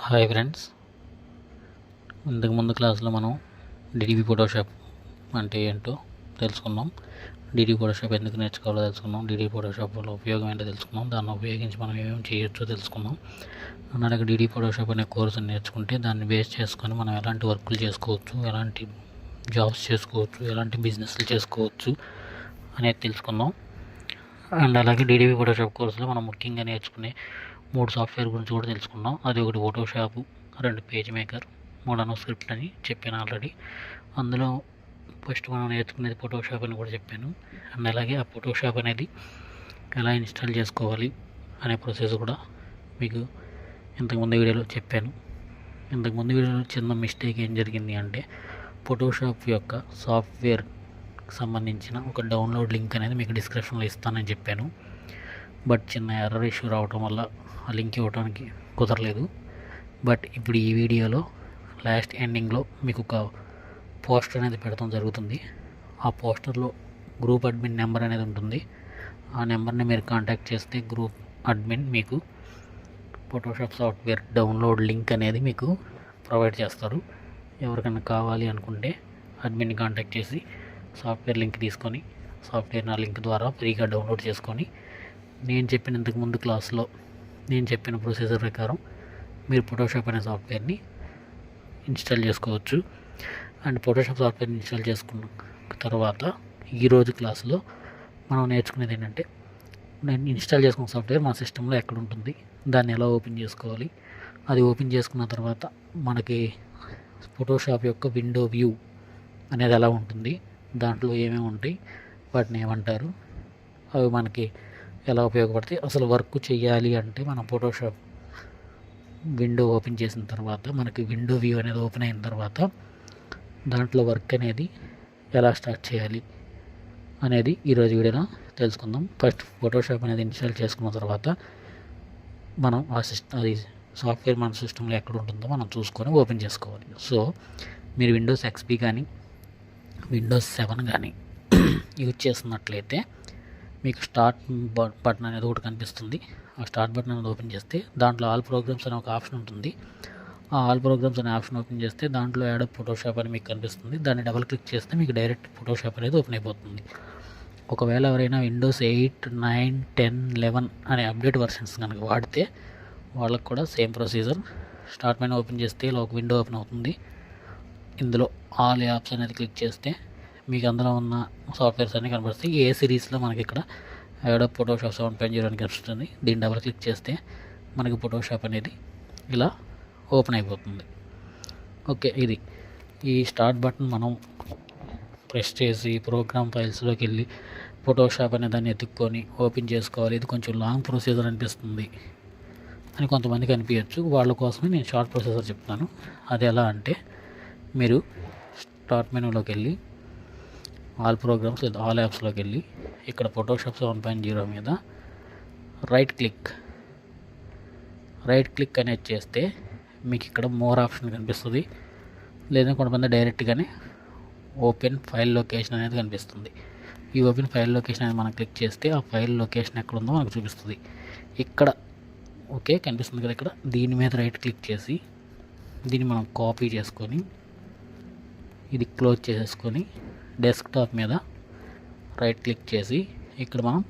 Hi friends, ఇంతకుముందు క్లాస్లో మనం డిడిపి ఫోటోషాప్ అంటే ఏంటో తెలుసుకున్నాం. డిడిపి ఫోటోషాప్ ఎందుకు నేర్చుకోవాలో తెలుసుకున్నాం. డిడిపి ఫోటోషాప్ వల్ల ఉపయోగం ఏంటో తెలుసుకున్నాం. దాన్ని ఉపయోగించి మనం ఏమేమి చేయొచ్చో తెలుసుకున్నాం. అలాగే డిడిపి ఫోటోషాప్ అనే కోర్సు నేర్చుకుంటే దాన్ని బేస్ చేసుకొని మనం ఎలాంటి వర్కులు చేసుకోవచ్చు, ఎలాంటి జాబ్స్ చేసుకోవచ్చు, ఎలాంటి బిజినెస్లు చేసుకోవచ్చు అనేది తెలుసుకుందాం. అండ్ అలాగే డిడిపి ఫోటోషాప్ కోర్సులో మనం ముఖ్యంగా నేర్చుకునే 3 సాఫ్ట్వేర్ గురించి కూడా తెలుసుకున్నాం. అది ఒకటి ఫోటోషాప్, 2 పేజ్ మేకర్, 3 స్క్రిప్ట్ అని చెప్పాను ఆల్రెడీ. అందులో ఫస్ట్ మనం నేర్చుకునేది ఫోటోషాప్ అని కూడా చెప్పాను. అండ్ అలాగే ఆ ఫోటోషాప్ అనేది ఎలా ఇన్స్టాల్ చేసుకోవాలి అనే ప్రాసెస్ కూడా మీకు ఇంతకుముందు వీడియోలో చెప్పాను. ఇంతకుముందు వీడియోలో చిన్న మిస్టేక్ ఏం జరిగింది అంటే ఫోటోషాప్ యొక్క సాఫ్ట్వేర్ సంబంధించిన ఒక డౌన్లోడ్ లింక్ అనేది మీకు డిస్క్రిప్షన్లో ఇస్తానని చెప్పాను. బట్ చిన్న ఎర్రర్ ఇష్యూ రావటం వల్ల ఆ లింక్ ఇవ్వడానికి కుదరలేదు. బట్ ఇప్పుడు ఈ వీడియోలో లాస్ట్ ఎండింగ్లో మీకు ఒక పోస్టర్ అనేది పెడతాం జరుగుతుంది. ఆ పోస్టర్లో గ్రూప్ అడ్మిన్ నెంబర్ అనేది ఉంటుంది. ఆ నెంబర్ని మీరు కాంటాక్ట్ చేస్తే గ్రూప్ అడ్మిన్ మీకు ఫోటోషాప్ సాఫ్ట్వేర్ డౌన్లోడ్ లింక్ అనేది మీకు ప్రొవైడ్ చేస్తారు. ఎవరికైనా కావాలి అనుకుంటే అడ్మిన్ని కాంటాక్ట్ చేసి సాఫ్ట్వేర్ లింక్ తీసుకొని సాఫ్ట్వేర్ నా లింక్ ద్వారా ఫ్రీగా డౌన్లోడ్ చేసుకొని నేను చెప్పిన ఇంతకుముందు క్లాస్లో నేను చెప్పిన ప్రొసీజర్ ప్రకారం మీరు ఫోటోషాప్ అనే సాఫ్ట్వేర్ని ఇన్స్టాల్ చేసుకోవచ్చు. అండ్ ఫోటోషాప్ సాఫ్ట్వేర్ని ఇన్స్టాల్ చేసుకున్న తర్వాత ఈరోజు క్లాస్లో మనం నేర్చుకునేది ఏంటంటే నేను ఇన్స్టాల్ చేసుకున్న సాఫ్ట్వేర్ మన సిస్టంలో ఎక్కడ ఉంటుంది, దాన్ని ఎలా ఓపెన్ చేసుకోవాలి, అది ఓపెన్ చేసుకున్న తర్వాత మనకి ఫోటోషాప్ యొక్క విండో వ్యూ అనేది ఎలా ఉంటుంది, దాంట్లో ఏమేమి ఉంటాయి, వాటిని ఏమంటారు, అవి మనకి ఎలా ఉపయోగపడతాయి, అసలు వర్క్ చేయాలి అంటే మనం ఫోటోషాప్ విండో ఓపెన్ చేసిన తర్వాత మనకి విండో వ్యూ అనేది ఓపెన్ అయిన తర్వాత దాంట్లో వర్క్ అనేది ఎలా స్టార్ట్ చేయాలి అనేది ఈరోజు వీడియోలో తెలుసుకుందాం. ఫస్ట్ ఫోటోషాప్ అనేది ఇన్స్టాల్ చేసుకున్న తర్వాత మనం అది సాఫ్ట్వేర్ మన సిస్టంలో ఎక్కడ ఉంటుందో మనం చూసుకొని ఓపెన్ చేసుకోవాలి. సో మీరు విండోస్ ఎక్స్పీ కానీ విండోస్ 7 కానీ యూజ్ చేస్తున్నట్లయితే మీకు స్టార్ట్ బటన్ అనేది ఒకటి కనిపిస్తుంది. ఆ స్టార్ట్ బటన్ అనేది ఓపెన్ చేస్తే దాంట్లో ఆల్ ప్రోగ్రామ్స్ అనే ఒక ఆప్షన్ ఉంటుంది. ఆ ఆల్ ప్రోగ్రామ్స్ అనే ఆప్షన్ ఓపెన్ చేస్తే దాంట్లో యాడ్ ఫోటోషాప్ అని మీకు కనిపిస్తుంది. దాన్ని డబుల్ క్లిక్ చేస్తే మీకు డైరెక్ట్ ఫోటోషాప్ అనేది ఓపెన్ అయిపోతుంది. ఒకవేళ ఎవరైనా విండోస్ 8, 9, 10, 11 అనే అప్డేట్ వర్షన్స్ కనుక వాడితే వాళ్ళకు కూడా same procedure. Start menu open చేస్తే ఇలా ఒక విండో ఓపెన్ అవుతుంది. ఇందులో ఆల్ యాప్స్ అనేది క్లిక్ చేస్తే మీకు అందులో ఉన్న సాఫ్ట్వేర్స్ అన్నీ కనబడుతాయి. ఏ సిరీస్లో మనకి ఇక్కడ అడోబ్ ఫోటోషాప్ 7.0 అని కనిపిస్తుంది. దీన్ని డబుల్ క్లిక్ చేస్తే మనకి ఫోటోషాప్ అనేది ఇలా ఓపెన్ అయిపోతుంది. ఓకే, ఇది ఈ స్టార్ట్ బటన్ మనం ప్రెస్ చేసి ప్రోగ్రామ్ ఫైల్స్లోకి వెళ్ళి ఫోటోషాప్ అనే దాన్ని ఎత్తుక్కొని ఓపెన్ చేసుకోవాలి. ఇది కొంచెం లాంగ్ ప్రొసీజర్ అనిపిస్తుంది అని కొంతమందికి అనిపించచ్చు. వాళ్ళ కోసమే నేను షార్ట్ ప్రొసీజర్ చెప్తాను. అది ఎలా అంటే మీరు స్టార్ట్ మెనూలోకి వెళ్ళి ఆల్ ప్రోగ్రామ్స్ లేదా ఆల్ యాప్స్లోకి వెళ్ళి ఇక్కడ ఫోటోషాప్ 7.0 మీద రైట్ క్లిక్ అనేది చేస్తే మీకు ఇక్కడ మోర్ ఆప్షన్ కనిపిస్తుంది. లేదా కొంతమంది డైరెక్ట్గానే ఓపెన్ ఫైల్ లొకేషన్ అనేది కనిపిస్తుంది. ఈ ఓపెన్ ఫైల్ లొకేషన్ అనేది మనం క్లిక్ చేస్తే ఆ ఫైల్ లొకేషన్ ఎక్కడ ఉందో మనకు చూపిస్తుంది. ఇక్కడ ఓకే కనిపిస్తుంది కదా, ఇక్కడ దీని మీద రైట్ క్లిక్ చేసి దీన్ని మనం కాపీ చేసుకొని ఇది క్లోజ్ చేసేసుకొని డెస్క్టాప్ మీద రైట్ క్లిక్ చేసి ఇక్కడ మనం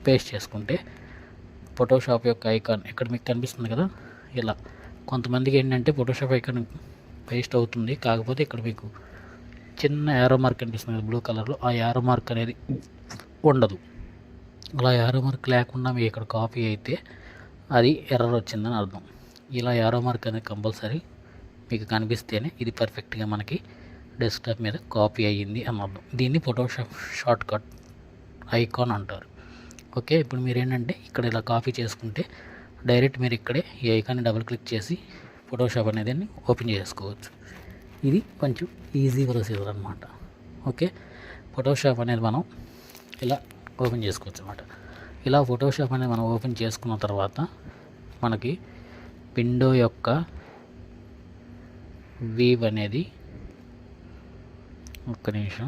పేస్ట్ చేసుకుంటే ఫోటోషాప్ యొక్క ఐకాన్ ఇక్కడ మీకు కనిపిస్తుంది కదా. ఇలా కొంతమందికి ఏంటంటే ఫోటోషాప్ ఐకాన్ పేస్ట్ అవుతుంది, కాకపోతే ఇక్కడ మీకు చిన్న యారో మార్క్ కనిపిస్తుంది కదా బ్లూ కలర్లో, ఆ యారో మార్క్ అనేది ఉండదు. అలా యారో మార్క్ లేకుండా మీకు ఇక్కడ కాపీ అయితే అది ఎర్రర్ వచ్చిందని అర్థం. ఇలా యారో మార్క్ అనేది కంపల్సరీ మీకు కనిపిస్తేనే ఇది పర్ఫెక్ట్గా మనకి డెస్క్టాప్ మీద కాపీ అయ్యింది అని అర్థం. దీన్ని ఫోటోషాప్ షార్ట్ కట్ ఐకాన్ అంటారు. ఓకే, ఇప్పుడు మీరు ఏంటంటే ఇక్కడ ఇలా కాపీ చేసుకుంటే డైరెక్ట్ మీరు ఇక్కడే ఈ ఐకాన్ని డబుల్ క్లిక్ చేసి ఫోటోషాప్ అనేది ఓపెన్ చేసుకోవచ్చు. ఇది కొంచెం ఈజీ ప్రొసీజర్ అనమాట. ఓకే, ఫోటోషాప్ అనేది మనం ఇలా ఓపెన్ చేసుకోవచ్చు అనమాట. ఇలా ఫోటోషాప్ అనేది మనం ఓపెన్ చేసుకున్న తర్వాత మనకి విండో యొక్క వ్యూ అనేది ఒక్క నిమిషం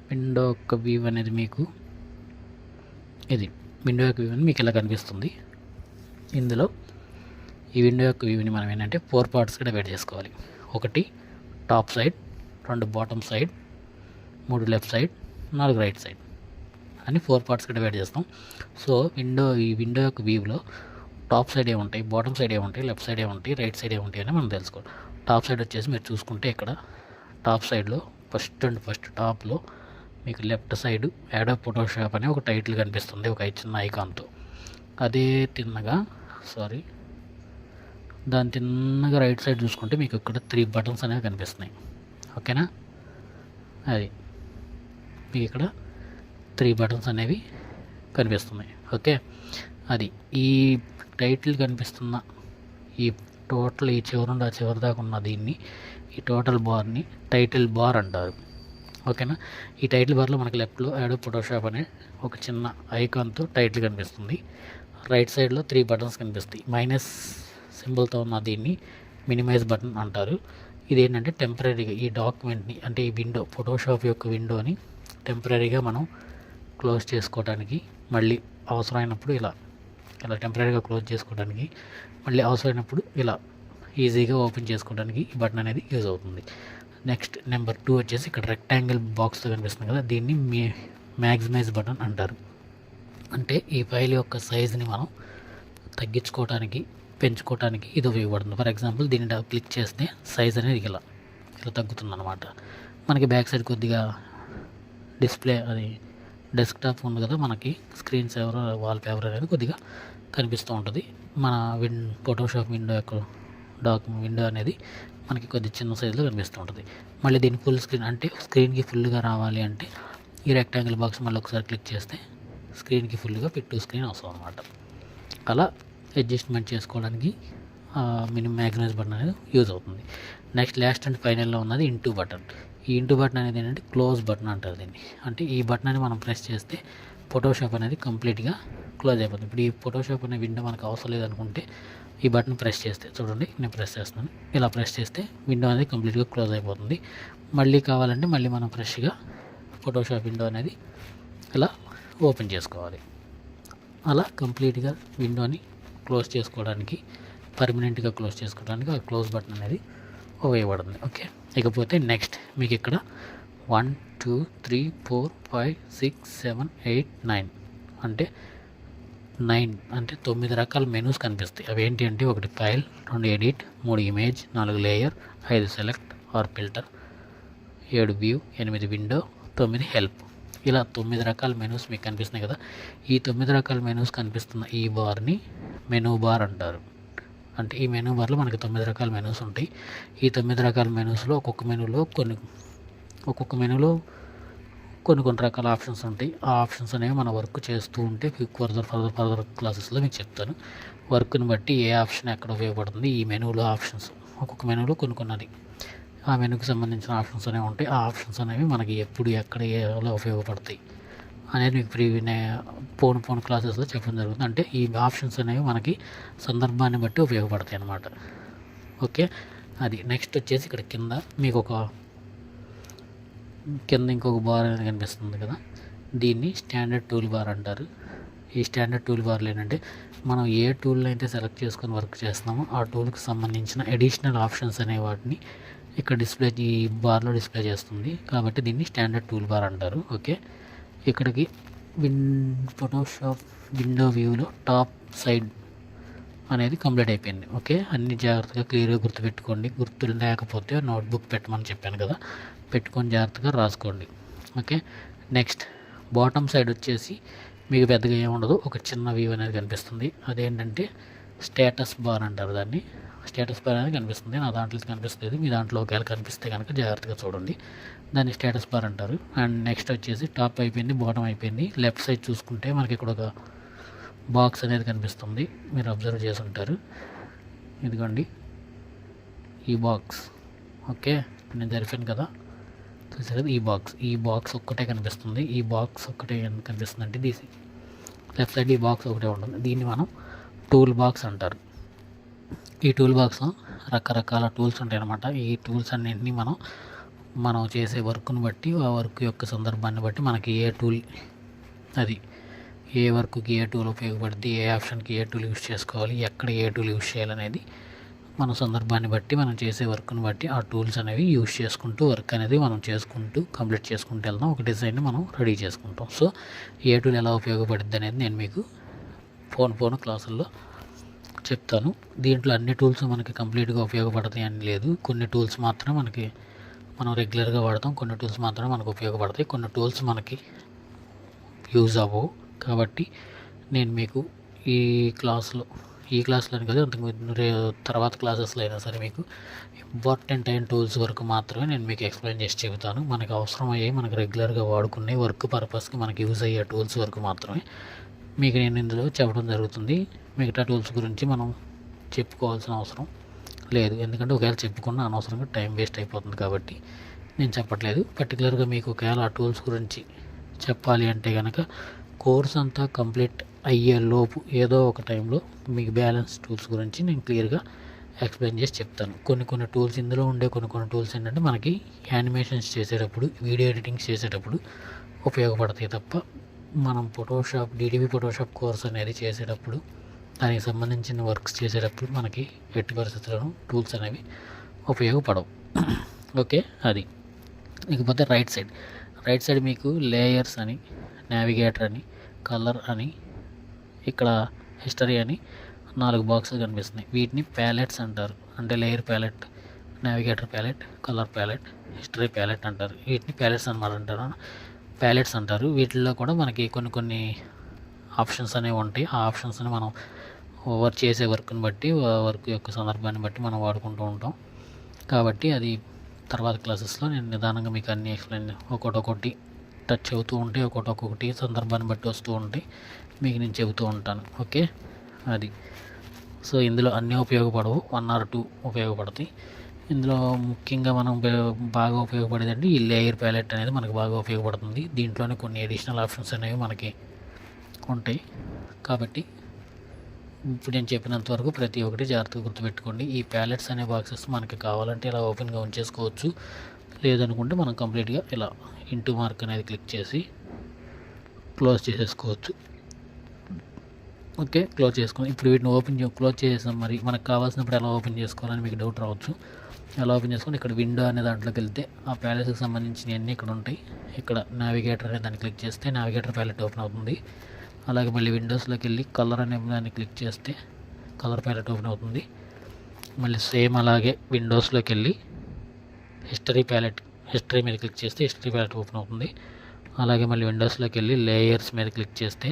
విండో యొక్క వ్యూ అనేది మీకు ఇది విండో యొక్క వ్యూ అనేది మీకు ఇలా కనిపిస్తుంది. ఇందులో ఈ విండో యొక్క వ్యూని మనం ఏంటంటే 4 పార్ట్స్గా డివైడ్ చేసుకోవాలి. 1 top side, 2 bottom side, 3 left side, 4 right side అని 4 పార్ట్స్గా డివైడ్ చేస్తాం. సో ఈ విండో యొక్క వ్యూలో టాప్ సైడ్ ఏముంటాయి, బాటమ్ సైడ్ ఏముంటాయి, లెఫ్ట్ సైడ్ ఏముంటాయి, రైట్ సైడ్ ఏముంటాయి అని మనం తెలుసుకోవాలి. టాప్ సైడ్ వచ్చేసి మీరు చూసుకుంటే ఇక్కడ టాప్ సైడ్లో ఫస్ట్ టాప్లో మీకు లెఫ్ట్ సైడ్ అడోబ్ ఫోటోషాప్ అనే ఒక టైటిల్ కనిపిస్తుంది, ఒక చిన్న ఐకాన్తో. అదే దాని తిన్నగా రైట్ సైడ్ చూసుకుంటే మీకు ఇక్కడ 3 బటన్స్ అనేవి కనిపిస్తున్నాయి. ఓకేనా, అది మీకు ఇక్కడ 3 బటన్స్ అనేవి కనిపిస్తున్నాయి. ఓకే, అది ఈ టైటిల్ కనిపిస్తున్న ఈ టోటల్ ఈ చివరి నుండి ఆ చివరి దాకా ఉన్న దీన్ని, ఈ టోటల్ బార్ని టైటిల్ బార్ అంటారు. ఓకేనా, ఈ టైటిల్ బార్లో మనకి లెఫ్ట్లో అడోబ్ ఫోటోషాప్ అనే ఒక చిన్న ఐకాన్తో టైటిల్ కనిపిస్తుంది. రైట్ సైడ్లో 3 బటన్స్ కనిపిస్తాయి. మైనస్ సింబల్తో ఉన్న దీన్ని మినిమైజ్ బటన్ అంటారు. ఇదేంటంటే టెంపరీగా ఈ డాక్యుమెంట్ని, అంటే ఈ విండో ఫోటోషాప్ యొక్క విండోని టెంపరీగా మనం క్లోజ్ చేసుకోవడానికి, మళ్ళీ అవసరమైనప్పుడు ఇలా టెంపరీగా క్లోజ్ చేసుకోవడానికి, మళ్ళీ అవసరమైనప్పుడు ఇలా ఈజీగా ఓపెన్ చేసుకోవడానికి ఈ బటన్ అనేది యూజ్ అవుతుంది. నెక్స్ట్ నెంబర్ 2 వచ్చేసి ఇక్కడ రెక్టాంగిల్ బాక్స్తో కనిపిస్తుంది కదా, దీన్ని మ్యాక్సిమైజ్ బటన్ అంటారు. అంటే ఈ ఫైల్ యొక్క సైజుని మనం తగ్గించుకోవడానికి, పెంచుకోవడానికి ఇది ఉపయోగపడుతుంది. ఫర్ ఎగ్జాంపుల్ దీన్ని క్లిక్ చేస్తే సైజ్ అనేది ఇలా తగ్గుతుంది అనమాట. మనకి బ్యాక్ సైడ్ కొద్దిగా డిస్ప్లే అది డెస్క్టాప్ ఉంది కదా, మనకి స్క్రీన్ సేవర్ వాల్పేపర్ అనేది కొద్దిగా కనిపిస్తూ ఉంటుంది. మన ఫోటోషాప్ విండో యొక్క విండో అనేది మనకి కొద్ది చిన్న సైజులో కనిపిస్తూ ఉంటుంది. మళ్ళీ దీన్ని ఫుల్ స్క్రీన్, అంటే స్క్రీన్కి ఫుల్గా రావాలి అంటే ఈ రెక్టాంగిల్ బాక్స్ మళ్ళీ ఒకసారి క్లిక్ చేస్తే స్క్రీన్కి ఫుల్గా స్క్రీన్ అవసరం అనమాట. అలా అడ్జస్ట్మెంట్ చేసుకోవడానికి మ్యాగ్నైజ్ బటన్ అనేది యూజ్ అవుతుంది. నెక్స్ట్ లాస్ట్ అండ్ ఫైనల్లో ఉన్నది ఇంటూ బటన్. ఈ ఇంటూ బటన్ అనేది ఏంటంటే క్లోజ్ బటన్ అంటారు దీన్ని. అంటే ఈ బటన్ అని మనం ప్రెస్ చేస్తే ఫోటోషాప్ అనేది కంప్లీట్గా క్లోజ్ అయిపోతుంది. ఇప్పుడు ఈ ఫోటోషాప్ అనే విండో మనకు అవసరం లేదనుకుంటే ఈ బటన్ ప్రెస్ చేస్తే, చూడండి నేను ప్రెస్ చేస్తున్నాను, ఇలా ప్రెస్ చేస్తే విండో అనేది కంప్లీట్గా క్లోజ్ అయిపోతుంది. మళ్ళీ కావాలంటే మళ్ళీ మనం ఫ్రెష్గా ఫోటోషాప్ విండో అనేది ఇలా ఓపెన్ చేసుకోవాలి. అలా కంప్లీట్గా విండోని క్లోజ్ చేసుకోవడానికి, పర్మనెంట్గా క్లోజ్ చేసుకోవడానికి ఆ క్లోజ్ బటన్ అనేది ఉపయోగపడుతుంది. ఓకే, ఇకపోతే నెక్స్ట్ మీకు ఇక్కడ 1 2 3 4 5 6 7 8 9 అంటే 9 రకాల మెనూస్ కనిపిస్తాయి. అవి ఏంటి అంటే 1 file, 2 edit, 3 image, 4 layer, 5 select or filter, 7 view, 8 window, 9 help. ఇలా 9 రకాల మెనూస్ మీకు కనిపిస్తున్నాయి కదా. ఈ 9 రకాల మెనూస్ కనిపిస్తున్న ఈ బార్ని మెనూ బార్ అంటారు. అంటే ఈ మెనూ బార్లో మనకి 9 రకాల మెనూస్ ఉంటాయి. ఈ 9 రకాల మెనూస్లో ఒక్కొక్క మెనూలో కొన్ని రకాల ఆప్షన్స్ ఉంటాయి. ఆ ఆప్షన్స్ అనేవి మనం వర్క్ చేస్తూ ఉంటే ఫర్దర్ క్లాసెస్లో మీకు చెప్తాను. వర్క్ని బట్టి ఏ ఆప్షన్ ఎక్కడ ఉపయోగపడుతుంది, ఈ మెనూలో ఆప్షన్స్ ఒక్కొక్క మెనూలో కొన్ని ఆ మెనూకి సంబంధించిన ఆప్షన్స్ అనేవి ఉంటాయి. ఆ ఆప్షన్స్ అనేవి మనకి ఎప్పుడు ఎక్కడ ఎలా ఉపయోగపడతాయి అనేది మీకు పోన్ క్లాసెస్లో చెప్పడం జరుగుతుంది. అంటే ఈ ఆప్షన్స్ అనేవి మనకి సందర్భాన్ని బట్టి ఉపయోగపడతాయి అన్నమాట. ఓకే, అది నెక్స్ట్ వచ్చేసి ఇక్కడ కింద మీకు ఇంకొక బార్ అనేది కనిపిస్తుంది కదా, దీన్ని స్టాండర్డ్ టూల్ బార్ అంటారు. ఈ స్టాండర్డ్ టూల్ బార్లు ఏంటంటే మనం ఏ టూల్ని అయితే సెలెక్ట్ చేసుకొని వర్క్ చేస్తున్నామో ఆ టూల్కి సంబంధించిన అడిషనల్ ఆప్షన్స్ అనే వాటిని ఇక్కడ ఈ బార్లో డిస్ప్లే చేస్తుంది. కాబట్టి దీన్ని స్టాండర్డ్ టూల్ బార్ అంటారు. ఓకే, ఇక్కడికి ఫోటోషాప్ విండో వ్యూలో టాప్ సైడ్ అనేది కంప్లీట్ అయిపోయింది. ఓకే, అన్ని జాగ్రత్తగా క్లియర్గా గుర్తుపెట్టుకోండి. గుర్తులు లేకపోతే నోట్బుక్ పెట్టమని చెప్పాను కదా, పెట్టుకొని జాగ్రత్తగా రాసుకోండి. ఓకే, నెక్స్ట్ బాటమ్ సైడ్ వచ్చేసి మీకు పెద్దగా ఏముండదు, ఒక చిన్న వ్యూ అనేది కనిపిస్తుంది. అదేంటంటే స్టేటస్ బార్ అంటారు దాన్ని. స్టేటస్ బార్ అనేది కనిపిస్తుంది, నా దాంట్లో కనిపిస్తుంది. మీ దాంట్లో ఒకవేళ కనిపిస్తే కనుక జాగ్రత్తగా చూడండి, దాన్ని స్టేటస్ బార్ అంటారు. అండ్ నెక్స్ట్ వచ్చేసి టాప్ అయిపోయింది, బాటమ్ అయిపోయింది. లెఫ్ట్ సైడ్ చూసుకుంటే మనకి ఇక్కడ ఒక బాక్స్ అనేది కనిపిస్తుంది, మీరు అబ్జర్వ్ చేసి ఉంటారు. ఇదిగోండి ఈ బాక్స్. ఓకే, నేను జరిపాను కదా, చూసారు ఈ బాక్స్ ఒక్కటే కనిపిస్తుంది. ఈ బాక్స్ ఒక్కటే కనిపిస్తుంది అంటే లెఫ్ట్ సైడ్ ఈ బాక్స్ ఒకటే ఉంటుంది. దీన్ని మనం టూల్ బాక్స్ అంటారు. ఈ టూల్ బాక్స్ రకరకాల టూల్స్ ఉంటాయి అన్నమాట. ఈ టూల్స్ అన్నింటినీ మనం మనం చేసే వర్క్ను బట్టి, ఆ వర్క్ యొక్క సందర్భాన్ని బట్టి మనకి ఏ టూల్, అది ఏ వర్క్కి ఏ టూల్ ఉపయోగపడుతుంది, ఏ ఆప్షన్కి ఏ టూల్ యూస్ చేసుకోవాలి, ఎక్కడ ఏ టూల్ యూస్ చేయాలనేది మన సందర్భాన్ని బట్టి, మనం చేసే వర్క్ను బట్టి ఆ టూల్స్ అనేవి యూస్ చేసుకుంటూ వర్క్ అనేది మనం చేసుకుంటూ కంప్లీట్ చేసుకుంటూ వెళ్దాం. ఒక డిజైన్ని మనం రెడీ చేసుకుంటాం. సో ఏ టూల్ ఎలా ఉపయోగపడుతుంది అనేది నేను మీకు ఫోన్ క్లాసుల్లో చెప్తాను. దీంట్లో అన్ని టూల్స్ మనకి కంప్లీట్గా ఉపయోగపడతాయి అని లేదు. కొన్ని టూల్స్ మాత్రం మనం రెగ్యులర్గా వాడతాం, కొన్ని టూల్స్ మాత్రమే మనకు ఉపయోగపడతాయి, కొన్ని టూల్స్ మనకి యూజ్ అవ్వవు. కాబట్టి నేను మీకు ఈ క్లాస్లో అని కాదు, అంతకుముందు తర్వాత క్లాసెస్లో అయినా సరే మీకు ఇంపార్టెంట్ అయిన టూల్స్ వరకు మాత్రమే నేను మీకు ఎక్స్ప్లెయిన్ చేసి చెబుతాను. మనకు అవసరం అయ్యే, మనకు రెగ్యులర్గా వాడుకునే వర్క్ పర్పస్కి మనకి యూజ్ అయ్యే టూల్స్ వరకు మాత్రమే మీకు నేను ఇందులో చెప్పడం జరుగుతుంది. మిగతా టూల్స్ గురించి మనం చెప్పుకోవాల్సిన అవసరం లేదు, ఎందుకంటే ఒకవేళ చెప్పుకున్న అనవసరంగా టైం వేస్ట్ అయిపోతుంది. కాబట్టి నేను చెప్పట్లేదు. పర్టికులర్గా మీకు ఒకవేళ ఆ టూల్స్ గురించి చెప్పాలి అంటే కనుక కోర్స్ అంతా కంప్లీట్ అయ్యే లోపు ఏదో ఒక టైంలో మీకు బ్యాలెన్స్ టూల్స్ గురించి నేను క్లియర్గా ఎక్స్ప్లెయిన్ చేసి చెప్తాను. కొన్ని టూల్స్ ఇందులో ఉండే కొన్ని టూల్స్ ఏంటంటే మనకి యానిమేషన్స్ చేసేటప్పుడు, వీడియో ఎడిటింగ్స్ చేసేటప్పుడు ఉపయోగపడతాయి తప్ప మనం డిడివి ఫోటోషాప్ కోర్స్ అనేది చేసేటప్పుడు, దానికి సంబంధించిన వర్క్స్ చేసేటప్పుడు మనకి ఎట్టి పరిస్థితులను టూల్స్ అనేవి ఉపయోగపడవు. ఓకే, అది. ఇకపోతే రైట్ సైడ్ మీకు లేయర్స్ అని, నావిగేటర్ అని, కలర్ అని, ఇక్కడ హిస్టరీ అని 4 బాక్సులు కనిపిస్తున్నాయి. వీటిని ప్యాలెట్స్ అంటారు. అంటే layer palette, navigator palette, colour palette, history palette అంటారు. వీటిని ప్యాలెట్స్ అంటారు. వీటిల్లో కూడా మనకి కొన్ని ఆప్షన్స్ అనేవి ఉంటాయి. ఆ ఆప్షన్స్ని మనం చేసే వర్క్ని బట్టి, వర్క్ యొక్క సందర్భాన్ని బట్టి మనం వాడుకుంటూ ఉంటాం. కాబట్టి అది తర్వాత క్లాసెస్లో నేను నిదానంగా మీకు అన్నీ ఎక్స్ప్లెయిన్ ఒక్కొక్కటి టచ్ అవుతూ ఉంటాయి, ఒక్కొక్కటి సందర్భాన్ని బట్టి వస్తూ ఉంటాయి, మీకు నేను చెబుతూ ఉంటాను. ఓకే, అది. సో ఇందులో అన్నీ ఉపయోగపడవు, 1 or 2 ఉపయోగపడతాయి. ఇందులో ముఖ్యంగా మనం బాగా ఉపయోగపడేది అంటే ఈ లేయర్ ప్యాలెట్ అనేది మనకు బాగా ఉపయోగపడుతుంది. దీంట్లోనే కొన్ని అడిషనల్ ఆప్షన్స్ అనేవి మనకి ఉంటాయి. కాబట్టి ఇప్పుడు నేను చెప్పినంత వరకు ప్రతి ఒక్కటి జాగ్రత్తగా గుర్తుపెట్టుకోండి. ఈ ప్యాలెట్స్ అనే బాక్సెస్ మనకి కావాలంటే ఇలా ఓపెన్గా ఉంచేసుకోవచ్చు, లేదనుకుంటే మనం కంప్లీట్గా ఇలా ఇంటూ మార్క్ అనేది క్లిక్ చేసి క్లోజ్ చేసేసుకోవచ్చు. ఓకే, క్లోజ్ చేసుకుని ఇప్పుడు వీటిని క్లోజ్ చేసేసాం. మరి మనకు కావాల్సినప్పుడు ఎలా ఓపెన్ చేసుకోవాలని మీకు డౌట్ రావచ్చు. ఎలా ఓపెన్ చేసుకొని ఇక్కడ విండో అనే దాంట్లోకి వెళ్తే ఆ ప్యాలెట్స్కి సంబంధించినవి అన్నీ ఇక్కడ ఉంటాయి. ఇక్కడ నావిగేటర్ అనే దాన్ని క్లిక్ చేస్తే నావిగేటర్ ప్యాలెట్ ఓపెన్ అవుతుంది. అలాగే మళ్ళీ విండోస్లోకి వెళ్ళి కలర్ అనే దాన్ని క్లిక్ చేస్తే కలర్ ప్యాలెట్ ఓపెన్ అవుతుంది. మళ్ళీ సేమ్ అలాగే విండోస్లోకి వెళ్ళి హిస్టరీ మీద క్లిక్ చేస్తే హిస్టరీ ప్యాలెట్ ఓపెన్ అవుతుంది. అలాగే మళ్ళీ విండోస్లోకి వెళ్ళి లేయర్స్ మీద క్లిక్ చేస్తే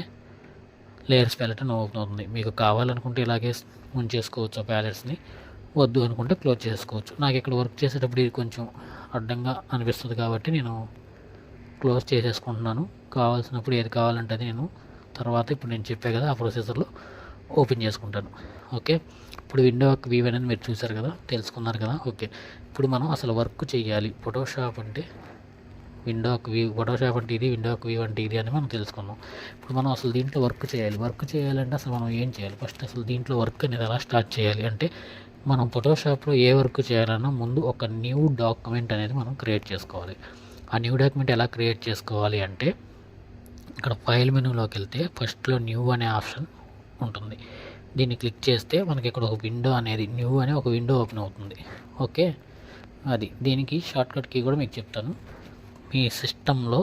లేయర్స్ ప్యాలెట్ అని ఓపెన్ అవుతుంది. మీకు కావాలనుకుంటే ఇలాగే ఉంచేసుకోవచ్చు ఆ ప్యాలెట్స్ని, వద్దు అనుకుంటే క్లోజ్ చేసుకోవచ్చు. నాకు ఇక్కడ వర్క్ చేసేటప్పుడు ఇది కొంచెం అడ్డంగా అనిపిస్తుంది కాబట్టి నేను క్లోజ్ చేసేసుకుంటున్నాను. కావాల్సినప్పుడు ఏది కావాలంటే అది నేను తర్వాత ఇప్పుడు నేను చెప్పే కదా ఆ ప్రొసెసర్లో ఓపెన్ చేసుకుంటాను. ఓకే, ఇప్పుడు విండో వ్యూ అనేది మీరు చూసారు కదా, తెలుసుకున్నారు కదా. ఓకే, ఇప్పుడు మనం అసలు వర్క్ చేయాలి. ఫోటోషాప్ అంటే విండో వ్యూ, ఫోటోషాప్ అంటే ఇది, విండో వ్యూ అంటే ఇది అని మనం తెలుసుకున్నాం. ఇప్పుడు మనం అసలు దీంట్లో వర్క్ చేయాలంటే అసలు మనం ఏం చేయాలి? ఫస్ట్ అసలు దీంట్లో వర్క్ అనేది ఎలా స్టార్ట్ చేయాలి అంటే, మనం ఫోటోషాప్లో ఏ వర్క్ చేయాలన్నా ముందు ఒక న్యూ డాక్యుమెంట్ అనేది మనం క్రియేట్ చేసుకోవాలి. ఆ న్యూ డాక్యుమెంట్ ఎలా క్రియేట్ చేసుకోవాలి అంటే, ఇక్కడ ఫైల్ మెనూలోకి వెళ్తే ఫస్ట్లో న్యూ అనే ఆప్షన్ ఉంటుంది. దీన్ని క్లిక్ చేస్తే మనకి ఇక్కడ ఒక విండో అనేది న్యూ అనే ఒక విండో ఓపెన్ అవుతుంది. ఓకే, అది. దీనికి షార్ట్కట్ కీ కూడా మీకు చెప్తాను. మీ సిస్టంలో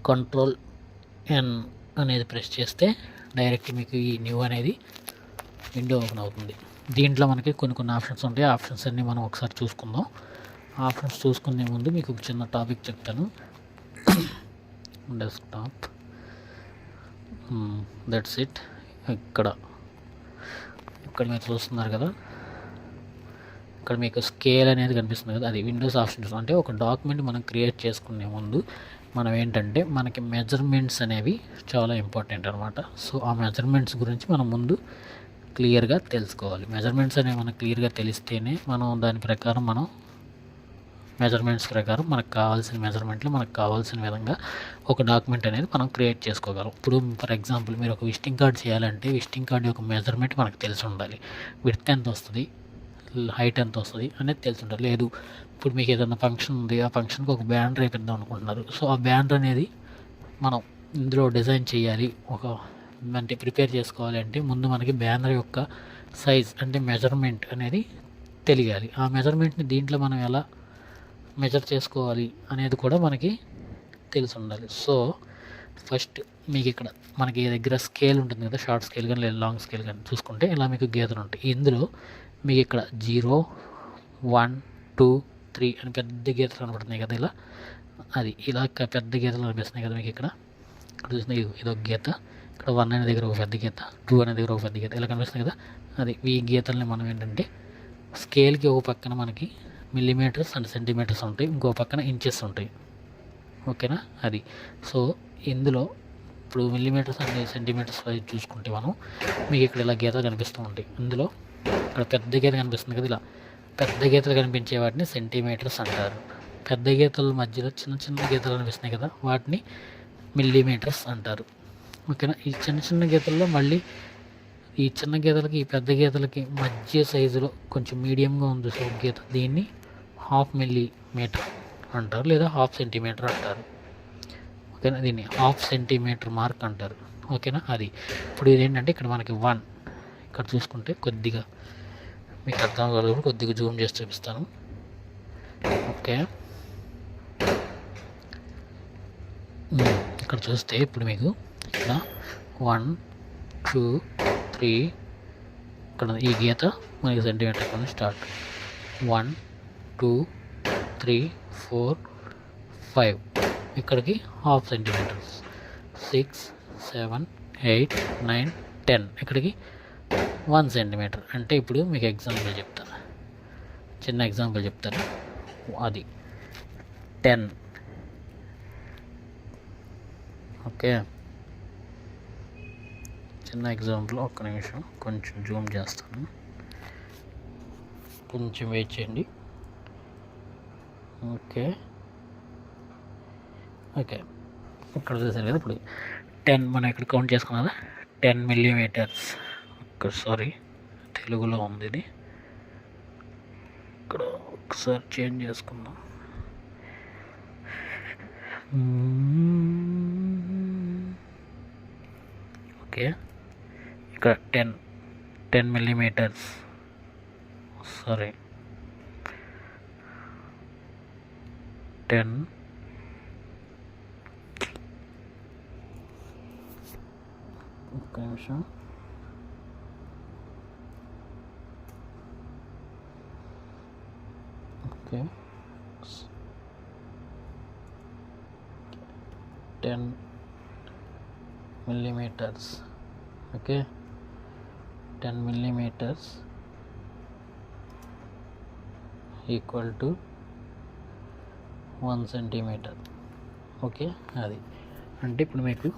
Ctrl+N అనేది ప్రెస్ చేస్తే డైరెక్ట్ మీకు ఈ న్యూ అనేది విండో ఓపెన్ అవుతుంది. దీంట్లో మనకి కొన్ని ఆప్షన్స్ ఉంటాయి. ఆ ఆప్షన్స్ అన్నీ మనం ఒకసారి చూసుకుందాం. ఆప్షన్స్ చూసుకునే ముందు మీకు ఒక చిన్న టాపిక్ చెప్తాను. Desktop, that's it. ఇక్కడ మీరు చూస్తున్నారు కదా, ఇక్కడ మీకు స్కేల్ అనేది కనిపిస్తుంది కదా, అది విండోస్ ఆప్షన్స్. అంటే ఒక డాక్యుమెంట్ మనం క్రియేట్ చేసుకునే ముందు మనం ఏంటంటే మనకి మెజర్మెంట్స్ అనేవి చాలా ఇంపార్టెంట్ అనమాట. సో ఆ మెజర్మెంట్స్ గురించి మనం ముందు క్లియర్గా తెలుసుకోవాలి. మెజర్మెంట్స్ అనేవి మనకు క్లియర్గా తెలిస్తేనే మనం దాని ప్రకారం మెజర్మెంట్స్ ప్రకారం మనకు కావాల్సిన మెజర్మెంట్లు మనకు కావాల్సిన విధంగా ఒక డాక్యుమెంట్ అనేది మనం క్రియేట్ చేసుకోగలం. ఇప్పుడు ఫర్ ఎగ్జాంపుల్ మీరు ఒక విజిటింగ్ కార్డ్ చేయాలంటే విజిటింగ్ కార్డ్ యొక్క మెజర్మెంట్ మనకు తెలిసి ఉండాలి. విడ్త్ ఎంత వస్తుంది, హైట్ ఎంత వస్తుంది అనేది తెలిసి ఉండాలి. లేదు ఇప్పుడు మీకు ఏదైనా ఫంక్షన్ ఉంది, ఆ ఫంక్షన్కి ఒక బ్యానర్ వేపిద్దాం అనుకుంటున్నారు. సో ఆ బ్యానర్ అనేది మనం ఇందులో డిజైన్ చేయాలి, అంటే ప్రిపేర్ చేసుకోవాలి అంటే ముందు మనకి బ్యానర్ యొక్క సైజ్ అంటే మెజర్మెంట్ అనేది తెలియాలి. ఆ మెజర్మెంట్ని దీంట్లో మనం ఎలా మెజర్ చేసుకోవాలి అనేది కూడా మనకి తెలిసి ఉండాలి. సో ఫస్ట్ మీకు ఇక్కడ మనకి దగ్గర స్కేల్ ఉంటుంది కదా, షార్ట్ స్కేల్ కానీ లేదా లాంగ్ స్కేల్ కానీ చూసుకుంటే ఇలా మీకు గీతలు ఉంటాయి. ఇందులో మీకు ఇక్కడ 0, 1, 2, 3 అని పెద్ద గీతలు కనబడుతున్నాయి కదా, ఇలా పెద్ద గీతలు కనిపిస్తున్నాయి కదా మీకు ఇక్కడ చూసిన ఇదొక గీత, ఇక్కడ 1 అనే దగ్గర ఒక పెద్ద గీత, 2 అనే దగ్గర ఒక పెద్ద గీత ఇలా కనిపిస్తుంది కదా. ఈ గీతల్ని మనం ఏంటంటే స్కేల్కి ఒక పక్కన మనకి మిల్లీమీటర్స్ అండ్ సెంటీమీటర్స్ ఉంటాయి, ఇంకో పక్కన ఇంచెస్ ఉంటాయి. ఓకేనా? సో ఇందులో ఇప్పుడు మిల్లీమీటర్స్ అండ్ సెంటీమీటర్స్ వైజ్ చూసుకుంటే మీకు ఇక్కడ ఇలా గీతలు కనిపిస్తూ ఉంటాయి. ఇందులో ఇక్కడ పెద్ద గీత కనిపిస్తుంది కదా, ఇలా పెద్ద గీతలు కనిపించే వాటిని సెంటీమీటర్స్ అంటారు. పెద్ద గీతల మధ్యలో చిన్న చిన్న గీతలు కనిపిస్తున్నాయి కదా, వాటిని మిల్లీమీటర్స్ అంటారు. ఓకేనా? ఈ చిన్న చిన్న గీతల్లో మళ్ళీ ఈ చిన్న గీతలకి ఈ పెద్ద గీతలకి మధ్య సైజులో కొంచెం మీడియంగా ఉంది సో గీత, దీన్ని 1/2 మిల్లీమీటర్ అంటారు లేదా 1/2 సెంటీమీటర్ అంటారు. ఓకేనా? దీన్ని 1/2 సెంటీమీటర్ మార్క్ అంటారు. ఓకేనా? ఇప్పుడు ఇదేంటంటే ఇక్కడ మనకి 1 ఇక్కడ చూసుకుంటే కొద్దిగా మీకు అర్థం కావాలి, కొద్దిగా జూమ్ చేసి చూపిస్తాను. ఓకే, ఇక్కడ చూస్తే ఇప్పుడు మీకు ఇక్కడ 1, 2, 3 ఇక్కడ ఈ గీత మనకి సెంటీమీటర్ కొని స్టార్ట్ 1, 2, 3, 4, 5 ఇక్కడికి 1/2 సెంటీమీటర్స్ 6, 7, 8, 9, 10 ఇక్కడికి 1 సెంటీమీటర్. అంటే ఇప్పుడు మీకు ఎగ్జాంపుల్ చెప్తాను, చిన్న ఎగ్జాంపుల్ చెప్తాను. 10. ఓకే, చిన్న ఎగ్జాంపుల్. ఒక్క నిమిషం కొంచెం జూమ్ చేస్తాను, కొంచెం వెయిట్ చేయండి. ఓకే, ఇక్కడ చూసారు కదా, ఇప్పుడు 10 మనం ఇక్కడ కౌంట్ చేసుకున్నదా 10 మిల్లీమీటర్స్. సారీ తెలుగులో ఉంది ఇది, ఇక్కడ ఒకసారి చేంజ్ చేసుకుందాం. ఓకే, ఇక్కడ 10 మిల్లీమీటర్స్, సారీ 10 ఒక్క నిమిషం. Okay, 10 millimeters. Okay, 10 millimeters equal to 1 centimetre. Okay, అంటే ఇప్పుడు మీకు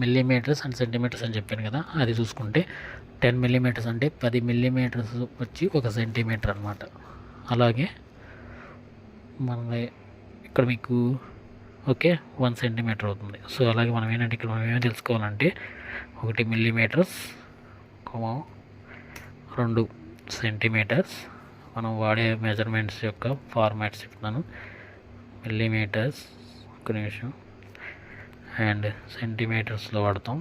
మిల్లీమీటర్స్ అండ్ సెంటీమీటర్స్ అని చెప్పాను కదా, అది చూసుకుంటే 10 మిల్లీమీటర్స్ అంటే 10 మిల్లీమీటర్స్ వచ్చి 1 సెంటీమీటర్ అనమాట. అలాగే మన ఇక్కడ మీకు ఓకే 1 సెంటీమీటర్ అవుతుంది. సో అలాగే మనం ఏంటంటే ఇక్కడ మనం ఏమేమి తెలుసుకోవాలంటే 1 మిల్లీమీటర్స్, 2 సెంటీమీటర్స్, మనం వాడే మెజర్మెంట్స్ యొక్క ఫార్మాట్స్ చెప్తాను. మిల్లీమీటర్స్, ఒక్క నిమిషం, అండ్ సెంటీమీటర్స్లో వాడతాం,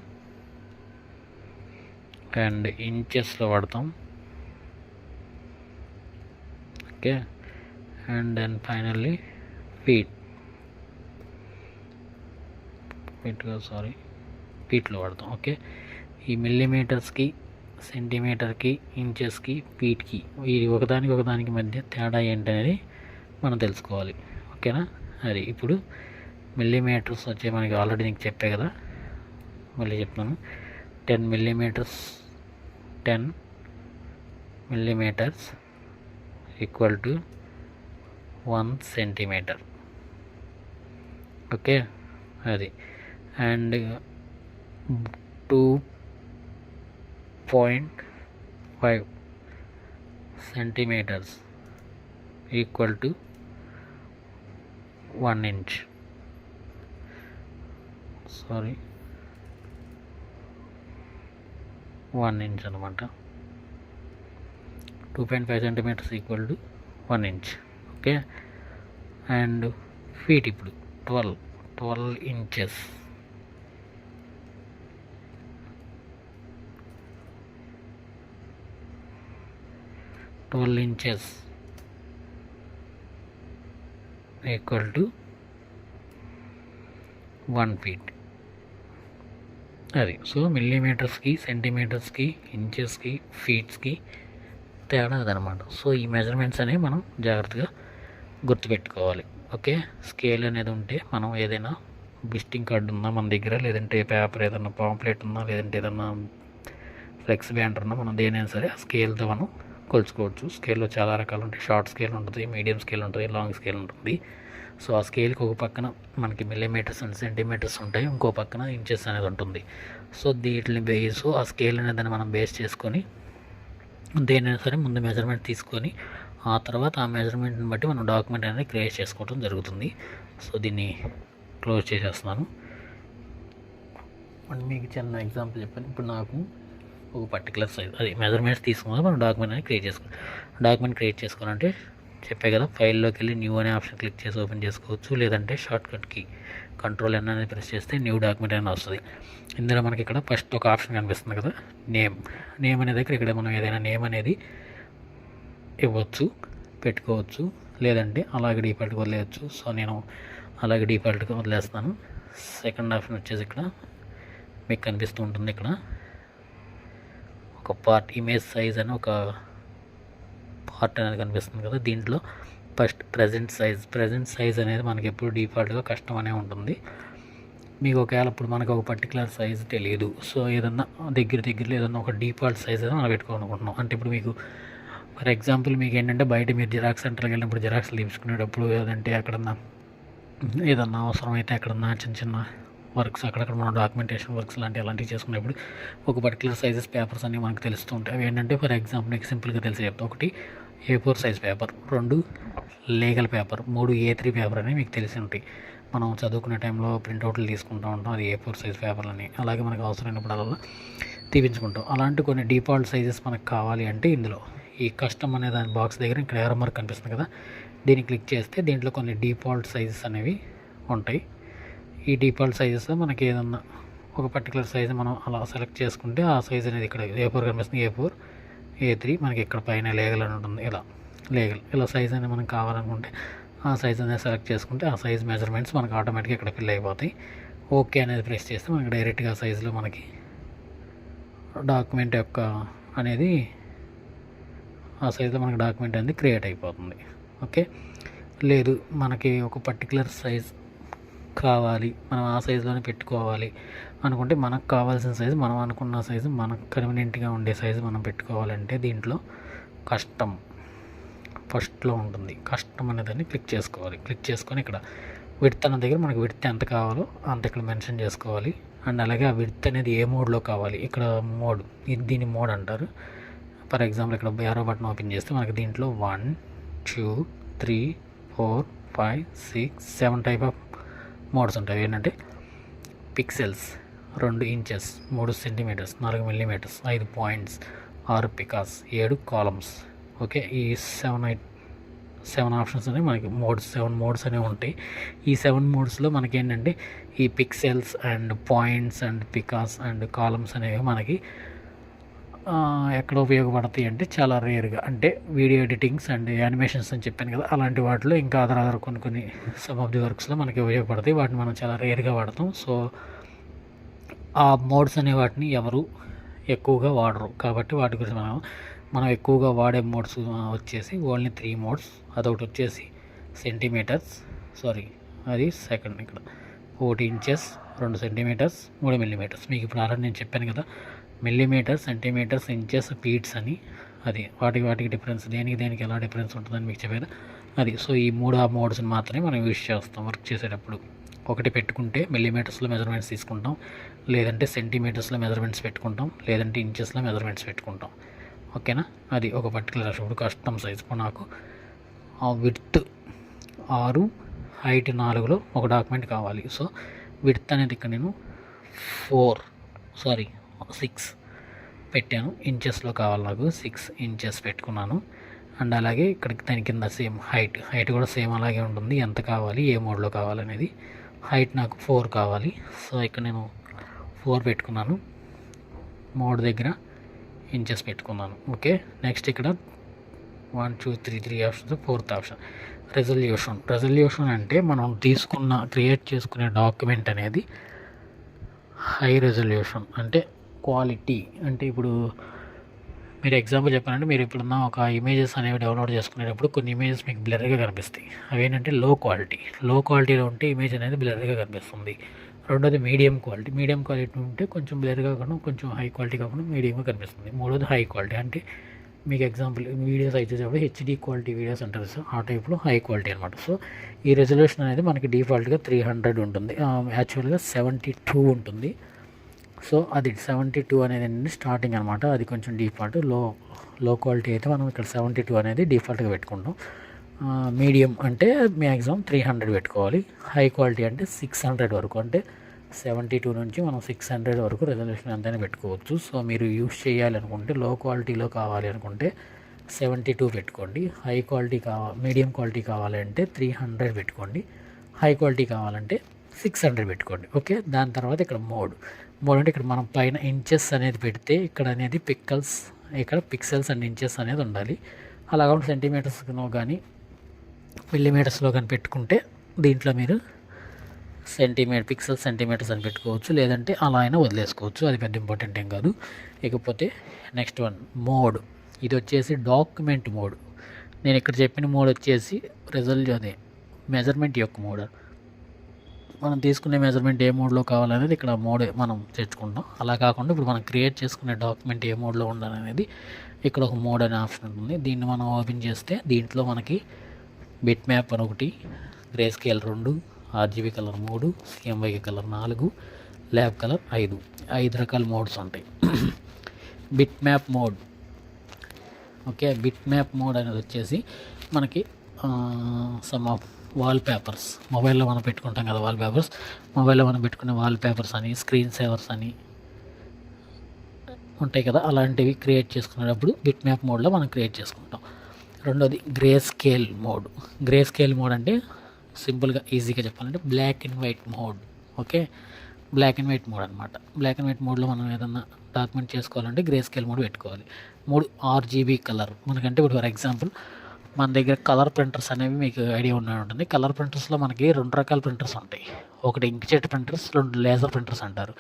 అండ్ ఇంచెస్లో వాడతాం. ఓకే, అండ్ దెన్ ఫైనల్లీ ఫీట్లో వాడతాం. ఓకే, ఈ మిల్లీమీటర్స్కి, సెంటీమీటర్కి, ఇంచెస్కి, ఫీట్కి ఈ ఒకదానికి మధ్య తేడా ఏంటనేది మనం తెలుసుకోవాలి. ఓకేనా? ఇప్పుడు మిల్లీమీటర్స్ వచ్చే మనకి ఆల్రెడీ నీకు చెప్పే కదా, మళ్ళీ చెప్తాను. 10 millimetres equal to 1 centimetre. Okay, and 2.5 centimetres equal to 1 inch. Sorry 1 inch అనమాట. 2.5 centimetres equal to 1 inch. Okay, and feet ఇప్పుడు 12 ఇంచెస్. Equal to 1 feet. అది సో మిల్లీమీటర్స్కి, సెంటీమీటర్స్కి, ఇంచెస్కి, ఫీట్స్కి తేడా అదనమాట. సో ఈ మెజర్మెంట్స్ అనేవి మనం జాగ్రత్తగా గుర్తుపెట్టుకోవాలి. ఓకే, స్కేల్ అనేది ఉంటే మనం ఏదైనా విజిటింగ్ కార్డు ఉందా మన దగ్గర, లేదంటే పేపర్ ఏదన్నా పాంప్లెట్ ఉందా, లేదంటే ఏదన్నా ఫ్లెక్స్ బ్యానర్ ఉన్నా, మనం దేనైనా సరే ఆ స్కేల్తో మనం కొలుచుకోవచ్చు. స్కేల్లో చాలా రకాలు ఉంటాయి. షార్ట్ స్కేల్ ఉంటుంది, మీడియం స్కేల్ ఉంటుంది, లాంగ్ స్కేల్ ఉంటుంది. సో ఆ స్కేల్కి ఒక పక్కన మనకి మిల్లీమీటర్స్ అండ్ సెంటీమీటర్స్ ఉంటాయి, ఇంకో పక్కన ఇంచెస్ అనేది ఉంటుంది. సో వీటిని బేస్, ఆ స్కేల్ అనేది మనం బేస్ చేసుకొని దేనైనా సరే ముందు మెజర్మెంట్ తీసుకొని ఆ తర్వాత ఆ మెజర్మెంట్ని బట్టి మనం డాక్యుమెంట్ అనేది క్రియేట్ చేసుకోవడం జరుగుతుంది. సో దీన్ని క్లోజ్ చేసేస్తున్నాను. అండ్ మీకు చిన్న ఎగ్జాంపుల్ చెప్పాను. ఇప్పుడు నాకు ఒక పర్టికులర్ సైజ్ అది మెజర్మెంట్స్ తీసుకుని మనం డాక్యుమెంట్ అనేది క్రియేట్ చేసుకోవాలి. డాక్యుమెంట్ క్రియేట్ చేసుకోవాలంటే చెప్పే కదా, ఫైల్లోకి వెళ్ళి న్యూ అనే ఆప్షన్ క్లిక్ చేసి ఓపెన్ చేసుకోవచ్చు, లేదంటే షార్ట్కట్కి కంట్రోల్ N అనేది ప్రెస్ చేస్తే న్యూ డాక్యుమెంట్ అనేది వస్తుంది. ఇందులో మనకి ఇక్కడ ఫస్ట్ ఒక ఆప్షన్ కనిపిస్తుంది కదా, నేమ్ అనే దగ్గర ఇక్కడ మనం ఏదైనా నేమ్ అనేది ఇవ్వచ్చు, పెట్టుకోవచ్చు, లేదంటే అలాగే డిఫాల్ట్గా వదిలేయచ్చు. సో నేను అలాగే డిఫాల్ట్గా వదిలేస్తాను. సెకండ్ ఆప్షన్ వచ్చేసి ఇక్కడ మీకు కనిపిస్తూ ఉంటుంది. ఇక్కడ ఒక పార్ట్ ఇమేజ్ సైజ్ అని ఒక పార్ట్ అనేది కనిపిస్తుంది కదా, దీంట్లో ఫస్ట్ ప్రజెంట్ సైజ్ అనేది మనకి ఎప్పుడు డిఫాల్ట్గా కష్టం అనే ఉంటుంది. మీకు ఒకవేళ ఇప్పుడు మనకు ఒక పర్టికులర్ సైజ్ తెలియదు, సో ఏదన్నా దగ్గరలో ఏదన్నా ఒక డిఫాల్ట్ సైజ్ అనేది మనం పెట్టుకోవాలనుకుంటున్నాం. అంటే ఇప్పుడు మీకు ఫర్ ఎగ్జాంపుల్ మీకు ఏంటంటే బయట మీరు జిరాక్స్ సెంటర్కి వెళ్ళినప్పుడు జిరాక్స్లు తీసుకునేటప్పుడు, లేదంటే ఎక్కడన్నా ఏదన్నా అవసరమైతే ఎక్కడన్నా చిన్న వర్క్స్ అక్కడక్కడ మనం డాక్యుమెంటేషన్ వర్క్స్ అలాంటివి చేసుకునేప్పుడు ఒక పర్టికులర్ సైజెస్ పేపర్స్ అన్నీ మనకు తెలుస్తూ ఉంటాయి. అవి ఏంటంటే ఫర్ ఎగ్జాంపుల్ మీకు సింపుల్గా తెలిసి చెప్తాను. 1 A4 size paper, 2 legal paper, 3 A3 paper అని మీకు తెలిసి ఉంటాయి. మనం చదువుకునే టైంలో ప్రింట్అవుట్లు తీసుకుంటూ ఉంటాం, అది A4 సైజ్ పేపర్లని. అలాగే మనకు అవసరమైనప్పుడు అలా తీపించుకుంటాం. అలాంటి కొన్ని డిఫాల్ట్ సైజెస్ మనకు కావాలి అంటే ఇందులో ఈ కస్టమ్ అనే దాని బాక్స్ దగ్గర ఇక్కడ ఏరో మార్క్ కనిపిస్తుంది కదా, దీన్ని క్లిక్ చేస్తే దీంట్లో కొన్ని డిఫాల్ట్ సైజెస్ అనేవి ఉంటాయి. ఈ డిఫాల్ట్ సైజెస్లో మనకి ఏదన్నా ఒక పర్టికులర్ సైజ్ మనం అలా సెలెక్ట్ చేసుకుంటే ఆ సైజ్ అనేది ఇక్కడ A4 కనిపిస్తుంది, A4, A3, మనకి ఇక్కడ పైన లీగల్ అని ఉంటుంది. ఇలా సైజ్ అనేది మనకు కావాలనుకుంటే ఆ సైజ్ అనేది సెలెక్ట్ చేసుకుంటే ఆ సైజ్ మెజర్మెంట్స్ మనకు ఆటోమేటిక్గా ఇక్కడ ఫిల్ అయిపోతాయి. ఓకే అనేది ప్రెస్ చేస్తే మనకి డైరెక్ట్గా ఆ సైజులో మనకి డాక్యుమెంట్ యొక్క అనేది ఆ సైజులో మనకి డాక్యుమెంట్ అనేది క్రియేట్ అయిపోతుంది. ఓకే, లేదు మనకి ఒక పర్టికులర్ సైజ్ కావాలి, మనం ఆ సైజులోనే పెట్టుకోవాలి అనుకుంటే మనకు కావాల్సిన సైజు, మనం అనుకున్న సైజు, మనకు కన్వీనియంట్గా ఉండే సైజు మనం పెట్టుకోవాలంటే దీంట్లో కస్టమ్ ఫస్ట్లో ఉంటుంది. కస్టమ్ అనేదాన్ని క్లిక్ చేసుకోవాలి. క్లిక్ చేసుకొని ఇక్కడ విడ్త్ అన్న దగ్గర మనకి విడ్త్ ఎంత కావాలో అంత ఇక్కడ మెన్షన్ చేసుకోవాలి. అండ్ అలాగే ఆ విడ్త్ అనేది ఏ మోడ్లో కావాలి, ఇక్కడ మోడ్, దీని మోడ్ అంటారు. ఫర్ ఎగ్జాంపుల్ ఇక్కడ ఏరో బటన్ ఓపెన్ చేస్తే మనకి దీంట్లో 1, 2, 3, 4, 5, 6, 7 టైప్ ఆఫ్ మోడ్స్ ఉంటాయి. ఏంటంటే pixels, 2 inches, 3 centimetres, 4 millimetres, 5 points, 6 picas, 7 columns. Okay, ఈ 7 ఆప్షన్స్ అనేవి మనకి 7 మోడ్స్ అనేవి ఉంటాయి. ఈ 7 మోడ్స్లో మనకి ఏంటంటే ఈ pixels and points and picas and columns అనేవి మనకి ఎక్కడ ఉపయోగపడతాయి అంటే చాలా రేర్గా, అంటే వీడియో ఎడిటింగ్స్ అండ్ యానిమేషన్స్ అని చెప్పాను కదా, అలాంటి వాటిలో ఇంకా అదర్ కొన్ని సమ్ ఆఫ్ ది వర్క్స్లో మనకి ఉపయోగపడతాయి. వాటిని మనం చాలా రేర్గా వాడతాం. సో ఆ మోడ్స్ అనే వాటిని ఎవరు ఎక్కువగా వాడరు, కాబట్టి వాటి గురించి మనం ఎక్కువగా వాడే మోడ్స్ వచ్చేసి ఓన్లీ 3 మోడ్స్. అదొకటి వచ్చేసి సెంటీమీటర్స్, అది సెకండ్, ఇక్కడ 1 ఇంచెస్, 2 సెంటీమీటర్స్, 3 మిల్లీమీటర్స్. మీకు ఇప్పుడు ఆల్రెడీ నేను చెప్పాను కదా, మిల్లీమీటర్స్, సెంటీమీటర్స్, ఇంచెస్, ఫీట్స్ అని. అది వాటికి డిఫరెన్స్, దేనికి ఎలా డిఫరెన్స్ ఉంటుందని మీకు చెప్పాను అది. సో ఈ 3 మోడ్స్ని మాత్రమే మనం యూజ్ చేస్తాం వర్క్ చేసేటప్పుడు. ఒకటి పెట్టుకుంటే మిల్లీమీటర్స్లో మెజర్మెంట్స్ తీసుకుంటాం, లేదంటే సెంటీమీటర్స్లో మెజర్మెంట్స్ పెట్టుకుంటాం, లేదంటే ఇంచెస్లో మెజర్మెంట్స్ పెట్టుకుంటాం. ఓకేనా, అది ఒక పర్టికులర్ ఇప్పుడు కస్టమ్ సైజ్. ఇప్పుడు నాకు విడ్త్ 6, హైట్ 4లో ఒక డాక్యుమెంట్ కావాలి. సో విడ్త్ అనేది ఇక్కడ నేను 6 పెట్టాను. ఇంచెస్లో కావాలి నాకు 6 ఇంచెస్ పెట్టుకున్నాను. అండ్ అలాగే ఇక్కడికి దాని కింద సేమ్ హైట్ కూడా సేమ్ అలాగే ఉంటుంది. ఎంత కావాలి, ఏ మోడ్లో కావాలనేది. హైట్ నాకు 4 కావాలి. సో ఇక్కడ నేను 4 పెట్టుకున్నాను. మోడ్ దగ్గర ఇంచెస్ పెట్టుకున్నాను. ఓకే, నెక్స్ట్ ఇక్కడ 1 2 3 ఆప్షన్స్. 4th ఆప్షన్ రెజల్యూషన్ అంటే మనం క్రియేట్ చేసుకునే డాక్యుమెంట్ అనేది హై రెజల్యూషన్ అంటే క్వాలిటీ. అంటే ఇప్పుడు మీరు ఎగ్జాంపుల్ చెప్పాలంటే, మీరు ఇప్పుడున్న ఒక ఇమేజెస్ అనేవి డౌన్లోడ్ చేసుకునేటప్పుడు కొన్ని ఇమేజెస్ మీకు బ్లర్గా కనిపిస్తాయి. అవి ఏంటంటే లో క్వాలిటీలో ఉంటే ఇమేజ్ అనేది బ్లర్గా కనిపిస్తుంది. రెండోది మీడియం క్వాలిటీ ఉంటే కొంచెం బ్లర్గా కాకుండా కొంచెం హై క్వాలిటీ కాకుండా మీడియంగా కనిపిస్తుంది. మూడోది హై క్వాలిటీ అంటే మీకు ఎగ్జాంపుల్ వీడియోస్ అయితే హెచ్డి క్వాలిటీ వీడియోస్ అంటారు. సో ఆ టైప్లో హై క్వాలిటీ అనమాట. సో ఈ రెజల్యూషన్ అనేది మనకి డిఫాల్ట్గా 300 ఉంటుంది. యాక్చువల్గా 72 ఉంటుంది. సో అది 72 అనేది స్టార్టింగ్ అనమాట. అది కొంచెం డిఫాల్ట్. లో క్వాలిటీ అయితే మనం ఇక్కడ 72 అనేది డిఫాల్ట్గా పెట్టుకుంటాం. మీడియం అంటే మ్యాక్సిమం 300 పెట్టుకోవాలి. హై క్వాలిటీ అంటే 600 వరకు, అంటే 72 నుంచి మనం 600 వరకు రెజల్యూషన్ ఎంతైనా పెట్టుకోవచ్చు. సో మీరు యూస్ చేయాలనుకుంటే లో క్వాలిటీలో కావాలి అనుకుంటే 72 పెట్టుకోండి. మీడియం క్వాలిటీ కావాలంటే 300 పెట్టుకోండి. హై క్వాలిటీ కావాలంటే 600 పెట్టుకోండి. ఓకే, దాని తర్వాత ఇక్కడ మోడ్ అంటే ఇక్కడ మనం పైన ఇంచెస్ అనేది పెడితే ఇక్కడ అనేది పిక్సెల్స్ అండ్ ఇంచెస్ అనేది ఉండాలి. అలాగా సెంటీమీటర్స్లో కానీ మిల్లీమీటర్స్లో కానీ పెట్టుకుంటే దీంట్లో మీరు పిక్సెల్స్ సెంటీమీటర్స్ అని పెట్టుకోవచ్చు. లేదంటే అలా అయినా వదిలేసుకోవచ్చు. అది పెద్ద ఇంపార్టెంట్ ఏం కాదు. ఇకపోతే నెక్స్ట్ మోడ్. ఇది వచ్చేసి డాక్యుమెంట్ మోడ్. నేను ఇక్కడ చెప్పిన మోడ్ వచ్చేసి మెజర్మెంట్ యొక్క మోడ్. మనం తీసుకునే మెజర్మెంట్ ఏ మోడ్లో కావాలనేది ఇక్కడ మోడ్ మనం తెచ్చుకుంటాం. అలా కాకుండా ఇప్పుడు మనం క్రియేట్ చేసుకునే డాక్యుమెంట్ ఏ మోడ్లో ఉండాలనేది ఇక్కడ ఒక మోడ్ అనే ఆప్షన్ ఉంటుంది. దీన్ని మనం ఓపెన్ చేస్తే దీంట్లో మనకి బిట్ మ్యాప్ అని ఒకటి, grey scale 2, RGB colour 3, CMYK colour 4, lab colour 5 రకాల మోడ్స్ ఉంటాయి. Bit map mode. Okay, bit map mode అనేది వచ్చేసి మనకి సమ్ ఆఫ్ వాల్పేపర్స్, మొబైల్లో మనం పెట్టుకుంటాం కదా మొబైల్లో మనం పెట్టుకునే వాల్పేపర్స్ అని, స్క్రీన్ సేవర్స్ అని ఉంటాయి కదా, అలాంటివి క్రియేట్ చేసుకునేటప్పుడు బిట్ మ్యాప్ మోడ్లో మనం క్రియేట్ చేసుకుంటాం. రెండోది గ్రే స్కేల్ మోడ్ అంటే సింపుల్గా ఈజీగా చెప్పాలంటే black and white mode. Okay, black and white mode అనమాట. బ్లాక్ అండ్ వైట్ మోడ్లో మనం ఏదన్నా డాక్యుమెంట్ చేసుకోవాలంటే గ్రే స్కేల్ మోడ్ పెట్టుకోవాలి. 3 RGB కలర్. మనకంటే ఇప్పుడు ఫర్ ఎగ్జాంపుల్ మన దగ్గర కలర్ ప్రింటర్స్ అనేవి మీకు ఐడియా ఉంటుంది. కలర్ ప్రింటర్స్లో మనకి 2 రకాల ప్రింటర్స్ ఉంటాయి. ఒకటి ఇంక్జెట్ ప్రింటర్స్, 2 లేజర్ ప్రింటర్స్ అంటారు.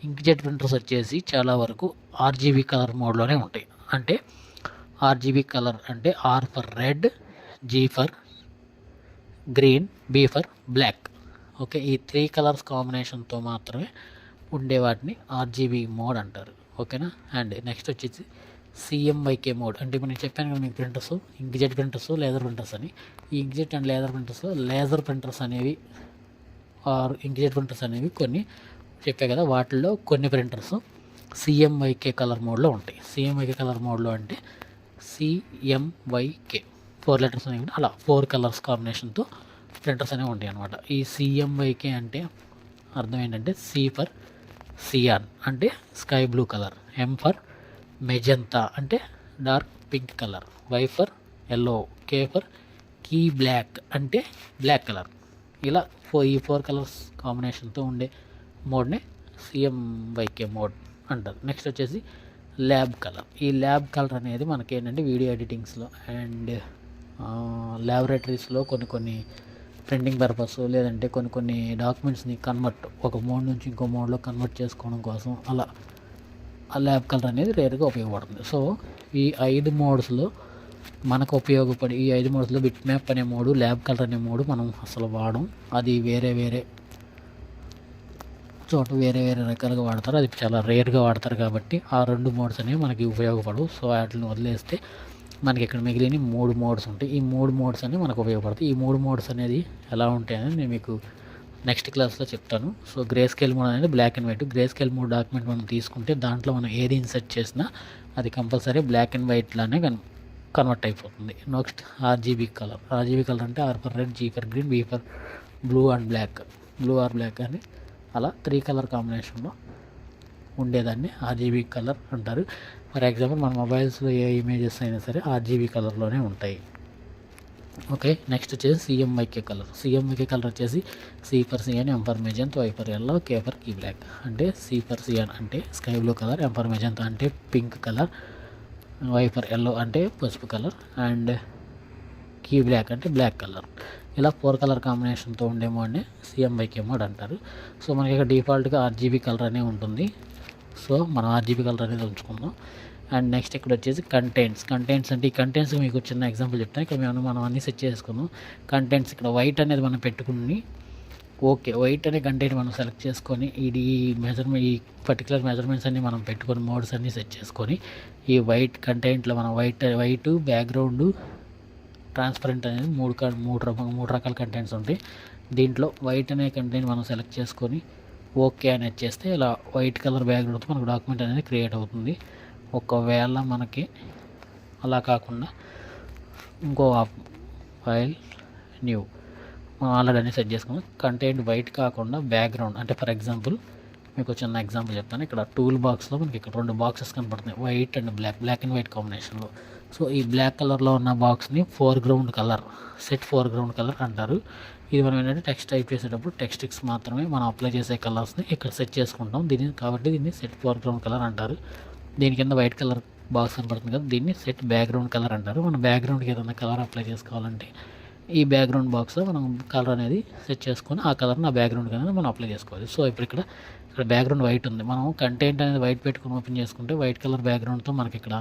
ఇంక్జెట్ ప్రింటర్స్ వచ్చేసి చాలా వరకు RGB కలర్ మోడ్లోనే ఉంటాయి. అంటే RGB కలర్ అంటే R for red, G for green, B for black. Okay, ఈ 3 కలర్స్ కాంబినేషన్తో మాత్రమే ఉండే వాటిని RGB మోడ్ అంటారు. ఓకేనా. అండ్ నెక్స్ట్ వచ్చేసి CMYK మోడ్. అంటే ఇప్పుడు నేను చెప్పాను కదా మీకు printers, inkjet printers, laser printers అని. ఈ ఇంక్జెట్ అండ్ లేజర్ ప్రింటర్స్లో లేజర్ ప్రింటర్స్ అనేవి ఇంక్జెట్ ప్రింటర్స్ అనేవి కొన్ని చెప్పే కదా, వాటిల్లో కొన్ని ప్రింటర్స్ CMYK కలర్ మోడ్లో ఉంటాయి. CMYK కలర్ మోడ్లో అంటే CMYK 4 లెటర్స్ అనేవి అలా 4 కలర్స్ కాంబినేషన్తో ప్రింటర్స్ అనేవి ఉంటాయి అన్నమాట. ఈ CMYK అంటే అర్థం ఏంటంటే C ఫర్ సియాన్ అంటే sky blue colour, M for magenta అంటే dark pink colour, Y for yellow, K for key black అంటే బ్లాక్ కలర్. ఇలా ఈ 4 కలర్స్ కాంబినేషన్తో ఉండే మోడ్ని CMYK మోడ్ అంటారు. నెక్స్ట్ వచ్చేసి ల్యాబ్ కలర్. ఈ ల్యాబ్ కలర్ అనేది మనకి ఏంటంటే వీడియో ఎడిటింగ్స్లో అండ్ ల్యాబొరేటరీస్లో కొన్ని ప్రింటింగ్ పర్పస్, లేదంటే కొన్ని డాక్యుమెంట్స్ని ఒక మోడ్ నుంచి ఇంకో మోడ్లో కన్వర్ట్ చేసుకోవడం కోసం అలా ఆ ల్యాబ్ కలర్ అనేది రేర్గా ఉపయోగపడుతుంది. సో ఈ 5 మోడ్స్లో మనకు ఉపయోగపడి, ఈ 5 మోడ్స్లో బిట్ మ్యాప్ అనే మోడు, ల్యాబ్ కలర్ అనే మోడు మనం అసలు వాడం. అది వేరే చోట వేరే రకాలుగా వాడతారు. అది చాలా రేర్గా వాడతారు కాబట్టి ఆ 2 మోడ్స్ అనేవి మనకి ఉపయోగపడవు. సో వాటిని వదిలేస్తే మనకి ఇక్కడ మిగిలిన 3 మోడ్స్ ఉంటాయి. ఈ 3 మోడ్స్ అనేవి మనకు ఉపయోగపడతాయి. ఈ 3 మోడ్స్ అనేది ఎలా ఉంటాయని నేను మీకు నెక్స్ట్ క్లాస్లో చెప్తాను. సో గ్రే స్కేల్ మోడ్ అనేది black and white. Grey scale mode document మనం తీసుకుంటే దాంట్లో మనం ఏది ఇన్సర్ట్ చేసినా అది కంపల్సరీ బ్లాక్ అండ్ వైట్లానే కన్వర్ట్ అయిపోతుంది. నెక్స్ట్ RGB కలర్ అంటే R for red, G for green, B for blue and black, blue or black అని అలా 3 కలర్ కాంబినేషన్లో ఉండేదాన్ని ఆర్జీబీ కలర్ అంటారు. ఫర్ ఎగ్జాంపుల్ మన మొబైల్స్లో ఏ ఇమేజెస్ అయినా సరే ఆర్జీబీ కలర్లోనే ఉంటాయి. ఓకే, నెక్స్ట్ వచ్చేసి సిఎంవైకే కలర్. సిఎంవైకే కలర్ వచ్చేసి C for cyan, M for magenta, Y for yellow, K for key black. అంటే సి ఫర్ సియాన్ అంటే sky blue colour, M for magenta అంటే pink colour, Y for yellow అంటే పసుపు colour, and key black అంటే black colour. ఇలా 4 colour కాంబినేషన్తో ఉండే మోడ్ని సిఎంవైకే మోడ్ అంటారు. సో మనకి ఇక్కడ డిఫాల్ట్గా ఆర్జీబీ కలర్ అనే ఉంటుంది. సో మనం ఆర్జీబీ కలర్ అనేది ఉంచుకుందాం. అండ్ నెక్స్ట్ ఇక్కడ వచ్చేసి కంటెంట్స్ అంటే ఈ కంటెంట్స్ మీకు చిన్న ఎగ్జాంపుల్ చెప్తాను. ఇక్కడ మనం అన్నీ సెట్ చేసుకుందాం. కంటెంట్స్ ఇక్కడ వైట్ అనేది మనం పెట్టుకుని, ఓకే, వైట్ అనే కంటెంట్ మనం సెలెక్ట్ చేసుకొని ఈ పర్టికులర్ మెజర్మెంట్స్ అన్ని మనం పెట్టుకొని మోడ్స్ అన్నీ సెట్ చేసుకొని ఈ వైట్ కంటెంట్లో మనం వైట్ బ్యాక్గ్రౌండ్ ట్రాన్స్పరెంట్ అనేది మూడు రకాల కంటెంట్స్ ఉంటాయి. దీంట్లో వైట్ అనే కంటెంట్ మనం సెలెక్ట్ చేసుకొని ఓకే అనేది చేస్తే ఇలా వైట్ కలర్ బ్యాక్గ్రౌండ్తో మనకు డాక్యుమెంట్ అనేది క్రియేట్ అవుతుంది. ఒకవేళ మనకి అలా కాకుండా ఇంకో ఫైల్ న్యూ మనం ఆల్రెడీ అన్నీ సెట్ చేసుకున్నాం. కంటెంట్ వైట్ కాకుండా బ్యాక్గ్రౌండ్ అంటే ఫర్ ఎగ్జాంపుల్ మీకు చిన్న ఎగ్జాంపుల్ చెప్తాను. ఇక్కడ టూల్ బాక్స్లో మనకి ఇక్కడ 2 బాక్సెస్ కనపడుతున్నాయి, white and black and white కాంబినేషన్లో. సో ఈ బ్లాక్ కలర్లో ఉన్న బాక్స్ని ఫోర్గ్రౌండ్ కలర్ అంటారు. ఇది మనం ఏంటంటే టెక్స్ట్ టైప్ చేసేటప్పుడు టెక్స్ట్కి మాత్రమే మనం అప్లై చేసే కలర్స్ని ఇక్కడ సెట్ చేసుకుంటాం. కాబట్టి దీన్ని సెట్ ఫోర్గ్రౌండ్ కలర్ అంటారు. దీని కింద వైట్ కలర్ బాక్స్ కనపడుతుంది కదా, దీన్ని సెట్ బ్యాక్గ్రౌండ్ కలర్ అంటారు. మనం బ్యాక్గ్రౌండ్కి ఏదైనా కలర్ అప్లై చేసుకోవాలంటే ఈ బ్యాక్గ్రౌండ్ బాక్స్లో మనం కలర్ అనేది సెట్ చేసుకొని ఆ కలర్ని ఆ బ్యాక్గ్రౌండ్కి అనేది మనం అప్లై చేసుకోవాలి. సో ఇప్పుడు ఇక్కడ బ్యాక్గ్రౌండ్ వైట్ ఉంది. మనం కంటెంట్ అనేది వైట్ పెట్టుకుని ఓపెన్ చేసుకుంటే వైట్ కలర్ బ్యాక్గ్రౌండ్తో మనకి ఇక్కడ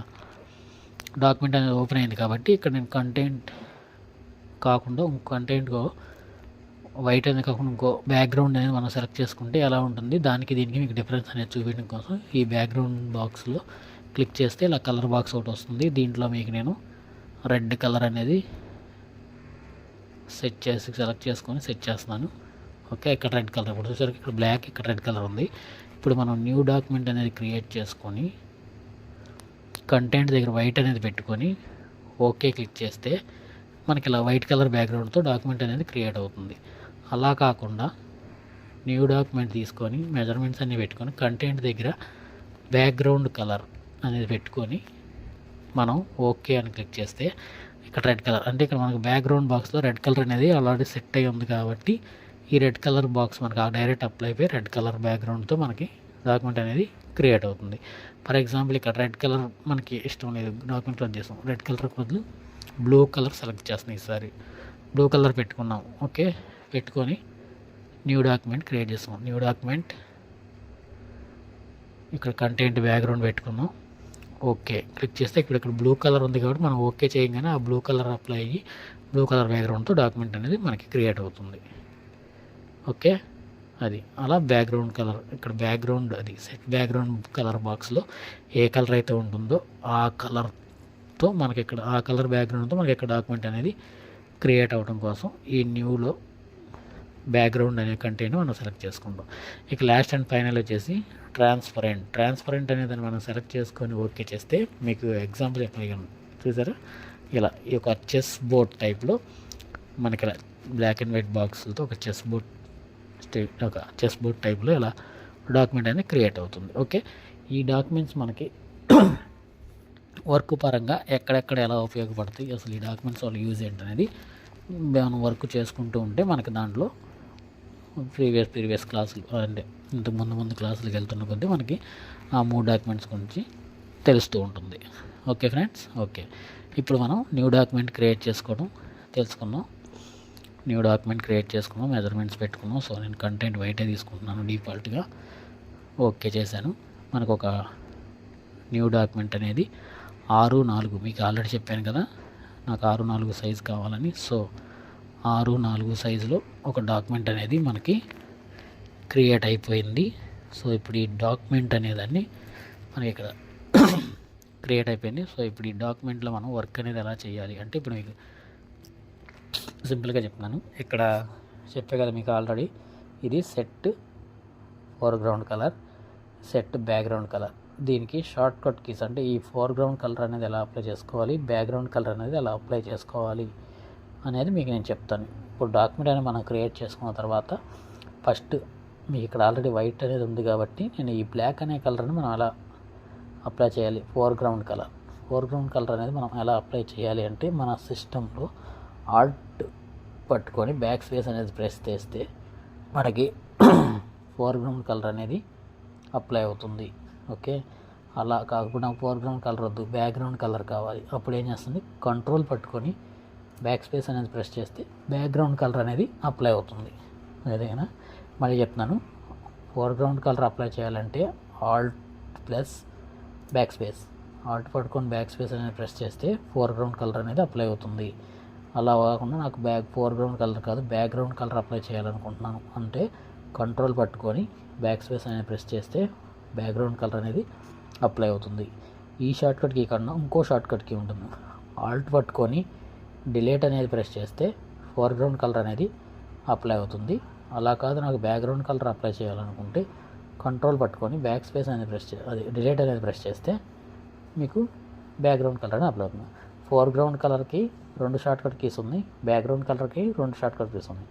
డాక్యుమెంట్ అనేది ఓపెన్ అయింది. కాబట్టి ఇక్కడ నేను కంటెంట్ కాకుండా వైట్ అనేది కాకుండా ఇంకో బ్యాక్గ్రౌండ్ అనేది మనం సెలెక్ట్ చేసుకుంటే ఎలా ఉంటుంది, దీనికి మీకు డిఫరెన్స్ అనేది చూపించడం కోసం ఈ బ్యాక్గ్రౌండ్ బాక్స్లో క్లిక్ చేస్తే ఇలా కలర్ బాక్స్ ఒకటి వస్తుంది. దీంట్లో మీకు నేను రెడ్ కలర్ అనేది సెలెక్ట్ చేసుకొని సెట్ చేస్తున్నాను. ఓకే, ఇక్కడ రెడ్ కలర్ ఇప్పుడు చూసారు, ఇక్కడ బ్లాక్, ఇక్కడ రెడ్ కలర్ ఉంది. ఇప్పుడు మనం న్యూ డాక్యుమెంట్ అనేది క్రియేట్ చేసుకొని కంటెంట్ దగ్గర వైట్ అనేది పెట్టుకొని ఓకే క్లిక్ చేస్తే మనకి ఇలా వైట్ కలర్ బ్యాక్గ్రౌండ్తో డాక్యుమెంట్ అనేది క్రియేట్ అవుతుంది. అలా కాకుండా న్యూ డాక్యుమెంట్ తీసుకొని మెజర్మెంట్స్ అన్నీ పెట్టుకొని కంటెంట్ దగ్గర బ్యాక్గ్రౌండ్ కలర్ అనేది పెట్టుకొని మనం ఓకే అని క్లిక్ చేస్తే ఇక్కడ రెడ్ కలర్ అంటే ఇక్కడ మనకు బ్యాక్గ్రౌండ్ బాక్స్లో రెడ్ కలర్ అనేది ఆల్రెడీ సెట్ అయ్యి ఉంది. కాబట్టి ఈ రెడ్ కలర్ బాక్స్ మనకు డైరెక్ట్ అప్లై అయిపోయి రెడ్ కలర్ బ్యాక్గ్రౌండ్తో మనకి డాక్యుమెంట్ అనేది క్రియేట్ అవుతుంది. ఫర్ ఎగ్జాంపుల్ ఇక్కడ రెడ్ కలర్ మనకి ఇష్టం లేదు, డాక్యుమెంట్ క్లోజ్ చేస్తాం, రెడ్ కలర్ బదులు బ్లూ కలర్ సెలెక్ట్ చేస్తున్నాం. ఈసారి బ్లూ కలర్ పెట్టుకున్నాం. ఓకే, పెట్టుకొని న్యూ డాక్యుమెంట్ క్రియేట్ చేస్తాం. న్యూ డాక్యుమెంట్ ఇక్కడ కంటెంట్ బ్యాక్గ్రౌండ్ పెట్టుకున్నాం. ఓకే క్లిక్ చేస్తే ఇక్కడ బ్లూ కలర్ ఉంది కాబట్టి మనం ఓకే చేయగానే ఆ బ్లూ కలర్ అప్లై అయ్యి బ్లూ కలర్ బ్యాక్గ్రౌండ్తో డాక్యుమెంట్ అనేది మనకి క్రియేట్ అవుతుంది. ఓకే, అది అలా బ్యాక్గ్రౌండ్ కలర్ ఇక్కడ బ్యాక్గ్రౌండ్ అది సెట్ బ్యాక్గ్రౌండ్ కలర్ బాక్స్లో ఏ కలర్ అయితే ఉంటుందో ఆ కలర్తో మనకి ఇక్కడ ఆ కలర్ బ్యాక్గ్రౌండ్తో మనకి ఇక్కడ డాక్యుమెంట్ అనేది క్రియేట్ అవ్వడం కోసం ఈ న్యూలో బ్యాక్గ్రౌండ్ అనే కంటెంట్ మనం సెలెక్ట్ చేసుకుంటాం. ఇక లాస్ట్ అండ్ ఫైనల్ వచ్చేసి ట్రాన్స్పరెంట్ అనేది మనం సెలెక్ట్ చేసుకొని ఓకే చేస్తే మీకు ఎగ్జాంపుల్ చెప్పగలను. చూసారా, ఇలా ఈ యొక్క చెస్ బోర్డ్ టైప్లో మనకి ఇలా బ్లాక్ అండ్ వైట్ బాక్స్లతో ఒక చెస్ బోర్డ్ టైప్లో ఇలా డాక్యుమెంట్ అనేది క్రియేట్ అవుతుంది. ఓకే, ఈ డాక్యుమెంట్స్ మనకి వర్క్ పరంగా ఎక్కడెక్కడ ఎలా ఉపయోగపడతాయి, అసలు ఈ డాక్యుమెంట్స్ వాళ్ళ యూజ్ ఏంటనేది మనం వర్క్ చేసుకుంటూ ఉంటే మనకి దాంట్లో ప్రీవియస్ క్లాసులు అంటే ఇంతకు ముందు క్లాసులకు వెళ్తున్న కొద్దీ మనకి ఆ 3 డాక్యుమెంట్స్ గురించి తెలుస్తూ ఉంటుంది. ఓకే ఫ్రెండ్స్, ఓకే, ఇప్పుడు మనం న్యూ డాక్యుమెంట్ క్రియేట్ తెలుసుకున్నాం. న్యూ డాక్యుమెంట్ క్రియేట్ చేసుకున్నాం, మెజర్మెంట్స్ పెట్టుకున్నాం. సో నేను కంటెంట్ వైటే తీసుకుంటున్నాను డిఫాల్ట్గా. ఓకే చేశాను. మనకు ఒక న్యూ డాక్యుమెంట్ అనేది 6:4 మీకు ఆల్రెడీ చెప్పాను కదా, నాకు 6:4 సైజ్ కావాలని. సో 6:4 సైజులో ఒక డాక్యుమెంట్ అనేది మనకి క్రియేట్ అయిపోయింది. సో ఇప్పుడు ఈ డాక్యుమెంట్ అనేదాన్ని మనకి ఇక్కడ క్రియేట్ అయిపోయింది. సో ఇప్పుడు ఈ డాక్యుమెంట్లో మనం వర్క్ అనేది ఎలా చేయాలి అంటే ఇప్పుడు మీకు సింపుల్గా చెప్తున్నాను. ఇక్కడ చెప్పే కదా మీకు ఆల్రెడీ, ఇది set foreground colour, set background colour. దీనికి షార్ట్ కట్ కీస్ అంటే ఈ ఫోర్గ్రౌండ్ కలర్ అనేది ఎలా అప్లై చేసుకోవాలి, బ్యాక్గ్రౌండ్ కలర్ అనేది ఎలా అప్లై చేసుకోవాలి అనేది మీకు నేను చెప్తాను. ఇప్పుడు డాక్యుమెంట్ అనేది మనం క్రియేట్ చేసుకున్న తర్వాత ఫస్ట్ మీకు ఇక్కడ ఆల్రెడీ వైట్ అనేది ఉంది కాబట్టి నేను ఈ బ్లాక్ అనే కలర్ని మనం ఎలా అప్లై చేయాలి, ఫోర్గ్రౌండ్ కలర్ అనేది మనం ఎలా అప్లై చేయాలి అంటే మన సిస్టంలో ఆల్ట్ పట్టుకొని బ్యాక్ స్పేస్ అనేది ప్రెస్ చేస్తే మనకి ఫోర్గ్రౌండ్ కలర్ అనేది అప్లై అవుతుంది. ఓకే, అలా కాకుండా ఫోర్గ్రౌండ్ కలర్ వద్దు, బ్యాక్గ్రౌండ్ కలర్ కావాలి. అప్పుడు ఏం చేస్తుంది, కంట్రోల్ పట్టుకొని బ్యాక్ స్పేస్ అనేది ప్రెస్ చేస్తే బ్యాక్గ్రౌండ్ కలర్ అనేది అప్లై అవుతుంది. అదేనా, మళ్ళీ చెప్తున్నాను, ఫోర్గ్రౌండ్ కలర్ అప్లై చేయాలంటే Alt plus back space, Alt పట్టుకొని బ్యాక్ స్పేస్ అనేది ప్రెస్ చేస్తే ఫోర్గ్రౌండ్ కలర్ అనేది అప్లై అవుతుంది. అలా కాకుండా నాకు ఫోర్గ్రౌండ్ కలర్ కాదు, బ్యాక్గ్రౌండ్ కలర్ అప్లై చేయాలనుకుంటున్నాను అంటే కంట్రోల్ పట్టుకొని బ్యాక్ స్పేస్ అనేది ప్రెస్ చేస్తే బ్యాక్గ్రౌండ్ కలర్ అనేది అప్లై అవుతుంది. ఈ షార్ట్కట్ కీ కన్నా ఇంకో షార్ట్కట్ కీ ఉంటుంది. ఆల్ట్ పట్టుకొని డిలీట్ అనేది ప్రెస్ చేస్తే ఫోర్గ్రౌండ్ కలర్ అనేది అప్లై అవుతుంది. అలా కాదు, నాకు బ్యాక్గ్రౌండ్ కలర్ అప్లై చేయాలనుకుంటే కంట్రోల్ పట్టుకొని బ్యాక్ స్పేస్ అనేది డిలీట్ అనేది ప్రెస్ చేస్తే మీకు బ్యాక్గ్రౌండ్ కలర్ అనేది అప్లై అవుతుంది. ఫోర్గ్రౌండ్ కలర్కి 2 షార్ట్కట్ కీస్ ఉన్నాయి, బ్యాక్గ్రౌండ్ కలర్కి 2 షార్ట్కట్ కీస్ ఉన్నాయి.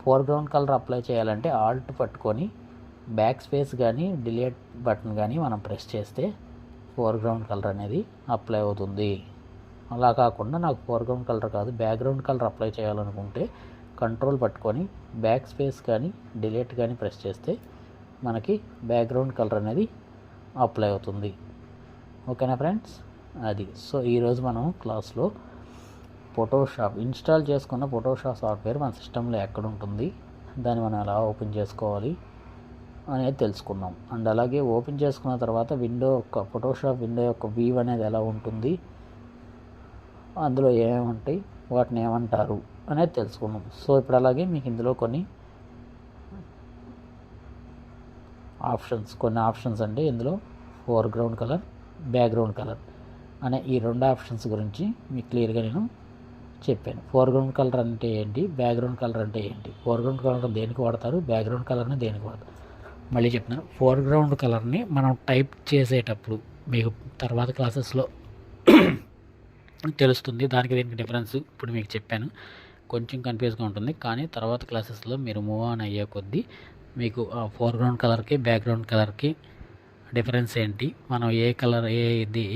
ఫోర్గ్రౌండ్ కలర్ అప్లై చేయాలంటే ఆల్ట్ పట్టుకొని బ్యాక్ స్పేస్ కానీ డిలీట్ బటన్ కానీ మనం ప్రెస్ చేస్తే ఫోర్గ్రౌండ్ కలర్ అనేది అప్లై అవుతుంది. అలా కాకుండా నాకు ఫోర్గ్రౌండ్ కలర్ కాదు, బ్యాక్గ్రౌండ్ కలర్ అప్లై చేయాలనుకుంటే కంట్రోల్ పట్టుకొని బ్యాక్ స్పేస్ కానీ డిలీట్ కానీ ప్రెస్ చేస్తే మనకి బ్యాక్గ్రౌండ్ కలర్ అనేది అప్లై అవుతుంది. ఓకేనా ఫ్రెండ్స్, అది. సో ఈరోజు మనం క్లాస్లో ఫోటోషాప్ ఇన్స్టాల్ చేసుకున్న ఫోటోషాప్ సాఫ్ట్వేర్ మన సిస్టంలో ఎక్కడ ఉంటుంది, దాన్ని మనం ఎలా ఓపెన్ చేసుకోవాలి అనేది తెలుసుకున్నాం. అండ్ అలాగే ఓపెన్ చేసుకున్న తర్వాత ఫోటోషాప్ విండో యొక్క వ్యూ అనేది ఎలా ఉంటుంది, అందులో ఏమేమి ఉంటాయి, వాటిని ఏమంటారు అనేది తెలుసుకున్నాం. సో ఇప్పుడు అలాగే మీకు ఇందులో కొన్ని ఆప్షన్స్ అంటే ఇందులో ఫోర్గ్రౌండ్ కలర్, బ్యాక్గ్రౌండ్ కలర్ అనే ఈ 2 ఆప్షన్స్ గురించి మీకు క్లియర్గా నేను చెప్పాను. ఫోర్గ్రౌండ్ కలర్ అంటే ఏంటి, బ్యాక్గ్రౌండ్ కలర్ అంటే ఏంటి, ఫోర్గ్రౌండ్ కలర్ దేనికి వాడతారు, బ్యాక్గ్రౌండ్ కలర్ని దేనికి వాడతారు మళ్ళీ చెప్తున్నాను. ఫోర్గ్రౌండ్ కలర్ని మనం టైప్ చేసేటప్పుడు మీకు తర్వాత క్లాసెస్లో తెలుస్తుంది, దానికి దీనికి డిఫరెన్స్ ఇప్పుడు మీకు చెప్పాను. కొంచెం కన్ఫ్యూజ్గా ఉంటుంది, కానీ తర్వాత క్లాసెస్లో మీరు మూవ్ ఆన్ అయ్యే కొద్దీ మీకు ఆ ఫోర్గ్రౌండ్ కలర్కి బ్యాక్గ్రౌండ్ కలర్కి డిఫరెన్స్ ఏంటి, మనం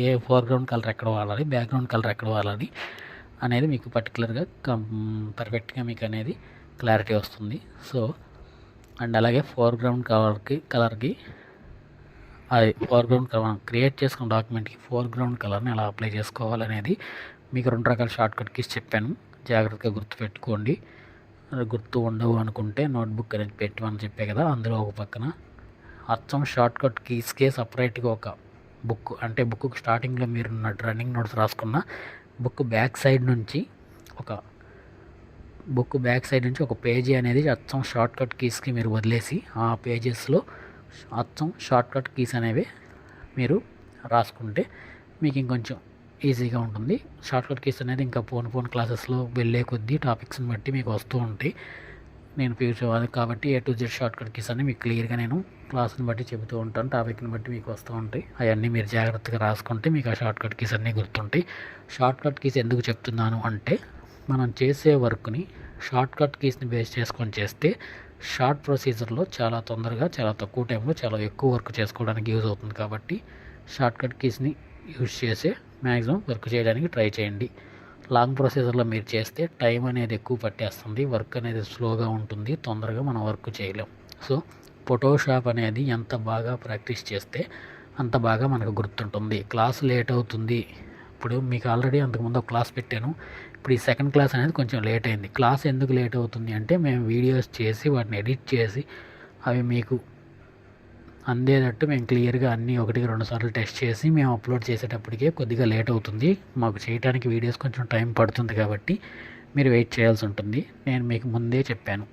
ఏ ఫోర్గ్రౌండ్ కలర్ ఎక్కడ వాడాలి, బ్యాక్గ్రౌండ్ కలర్ ఎక్కడ వాడాలి అనేది మీకు పర్టికులర్గా పర్ఫెక్ట్గా మీకు అనేది క్లారిటీ వస్తుంది. సో అండ్ అలాగే ఫోర్గ్రౌండ్ కలర్కి అది ఫోర్గ్రౌండ్ కలర్ క్రియేట్ చేసుకున్న డాక్యుమెంట్కి ఫోర్గ్రౌండ్ కలర్ని ఎలా అప్లై చేసుకోవాలనేది మీకు 2 రకాల షార్ట్కట్ కీస్ చెప్పాను. జాగ్రత్తగా గుర్తుపెట్టుకోండి. గుర్తు ఉండవు అనుకుంటే నోట్బుక్ అనేది పెట్టమని చెప్పే కదా, అందులో ఒక పక్కన అచ్చం షార్ట్కట్ కీస్కే సపరేట్గా ఒక బుక్, అంటే బుక్ స్టార్టింగ్లో మీరు రన్నింగ్ నోట్స్ రాసుకున్న బుక్ బ్యాక్ సైడ్ నుంచి ఒక పేజీ అనేది అచ్చం షార్ట్కట్ కీస్కి మీరు వదిలేసి ఆ పేజెస్లో అచ్చం షార్ట్కట్ కీస్ అనేవి మీరు రాసుకుంటే మీకు ఇంకొంచెం ఈజీగా ఉంటుంది. షార్ట్కట్ కీస్ అనేది ఇంకా ఫోన్ క్లాసెస్లో వెళ్ళే కొద్దీ టాపిక్స్ని బట్టి మీకు వస్తూ ఉంటాయి. నేను ఫ్యూచర్ కాబట్టి A to Z shortcut keys అన్నీ మీకు క్లియర్గా నేను క్లాస్ని బట్టి చెబుతూ ఉంటాను, టాపిక్ని బట్టి మీకు వస్తూ ఉంటాయి. అవన్నీ మీరు జాగ్రత్తగా రాసుకుంటే మీకు ఆ షార్ట్కట్ కీస్ అన్నీ గుర్తుంటాయి. షార్ట్కట్ కీస్ ఎందుకు చెప్తున్నాను అంటే మనం చేసే వర్క్ని షార్ట్కట్ కీస్ని బేస్ చేసుకొని చేస్తే షార్ట్ ప్రొసీజర్లో చాలా తొందరగా, చాలా తక్కువ టైంలో చాలా ఎక్కువ వర్క్ చేసుకోవడానికి యూజ్ అవుతుంది. కాబట్టి షార్ట్కట్ కీస్ని యూజ్ చేసే మ్యాక్సిమం వర్క్ చేయడానికి ట్రై చేయండి. లాంగ్ ప్రొసీజర్లో మీరు చేస్తే టైం అనేది ఎక్కువ పట్టేస్తుంది, వర్క్ అనేది స్లోగా ఉంటుంది, తొందరగా మనం వర్క్ చేయలేం. సో ఫోటోషాప్ అనేది ఎంత బాగా ప్రాక్టీస్ చేస్తే అంత బాగా మనకు గుర్తుంటుంది. క్లాస్ లేట్ అవుతుంది, ఇప్పుడు మీకు ఆల్రెడీ అంతకుముందు ఒక క్లాస్ పెట్టాను, ఇప్పుడు ఈ సెకండ్ క్లాస్ అనేది కొంచెం లేట్ అయింది. క్లాస్ ఎందుకు లేట్ అవుతుంది అంటే మేము వీడియోస్ చేసి వాటిని ఎడిట్ చేసి అవి మీకు అందేటట్టు మేము క్లియర్గా అన్నీ 1-2 సార్లు టెస్ట్ చేసి మేము అప్లోడ్ చేసేటప్పటికే కొద్దిగా లేట్ అవుతుంది. మాకు చేయడానికి వీడియోస్ కొంచెం టైం పడుతుంది కాబట్టి మీరు వెయిట్ చేయాల్సి ఉంటుంది. నేను మీకు ముందే చెప్పాను,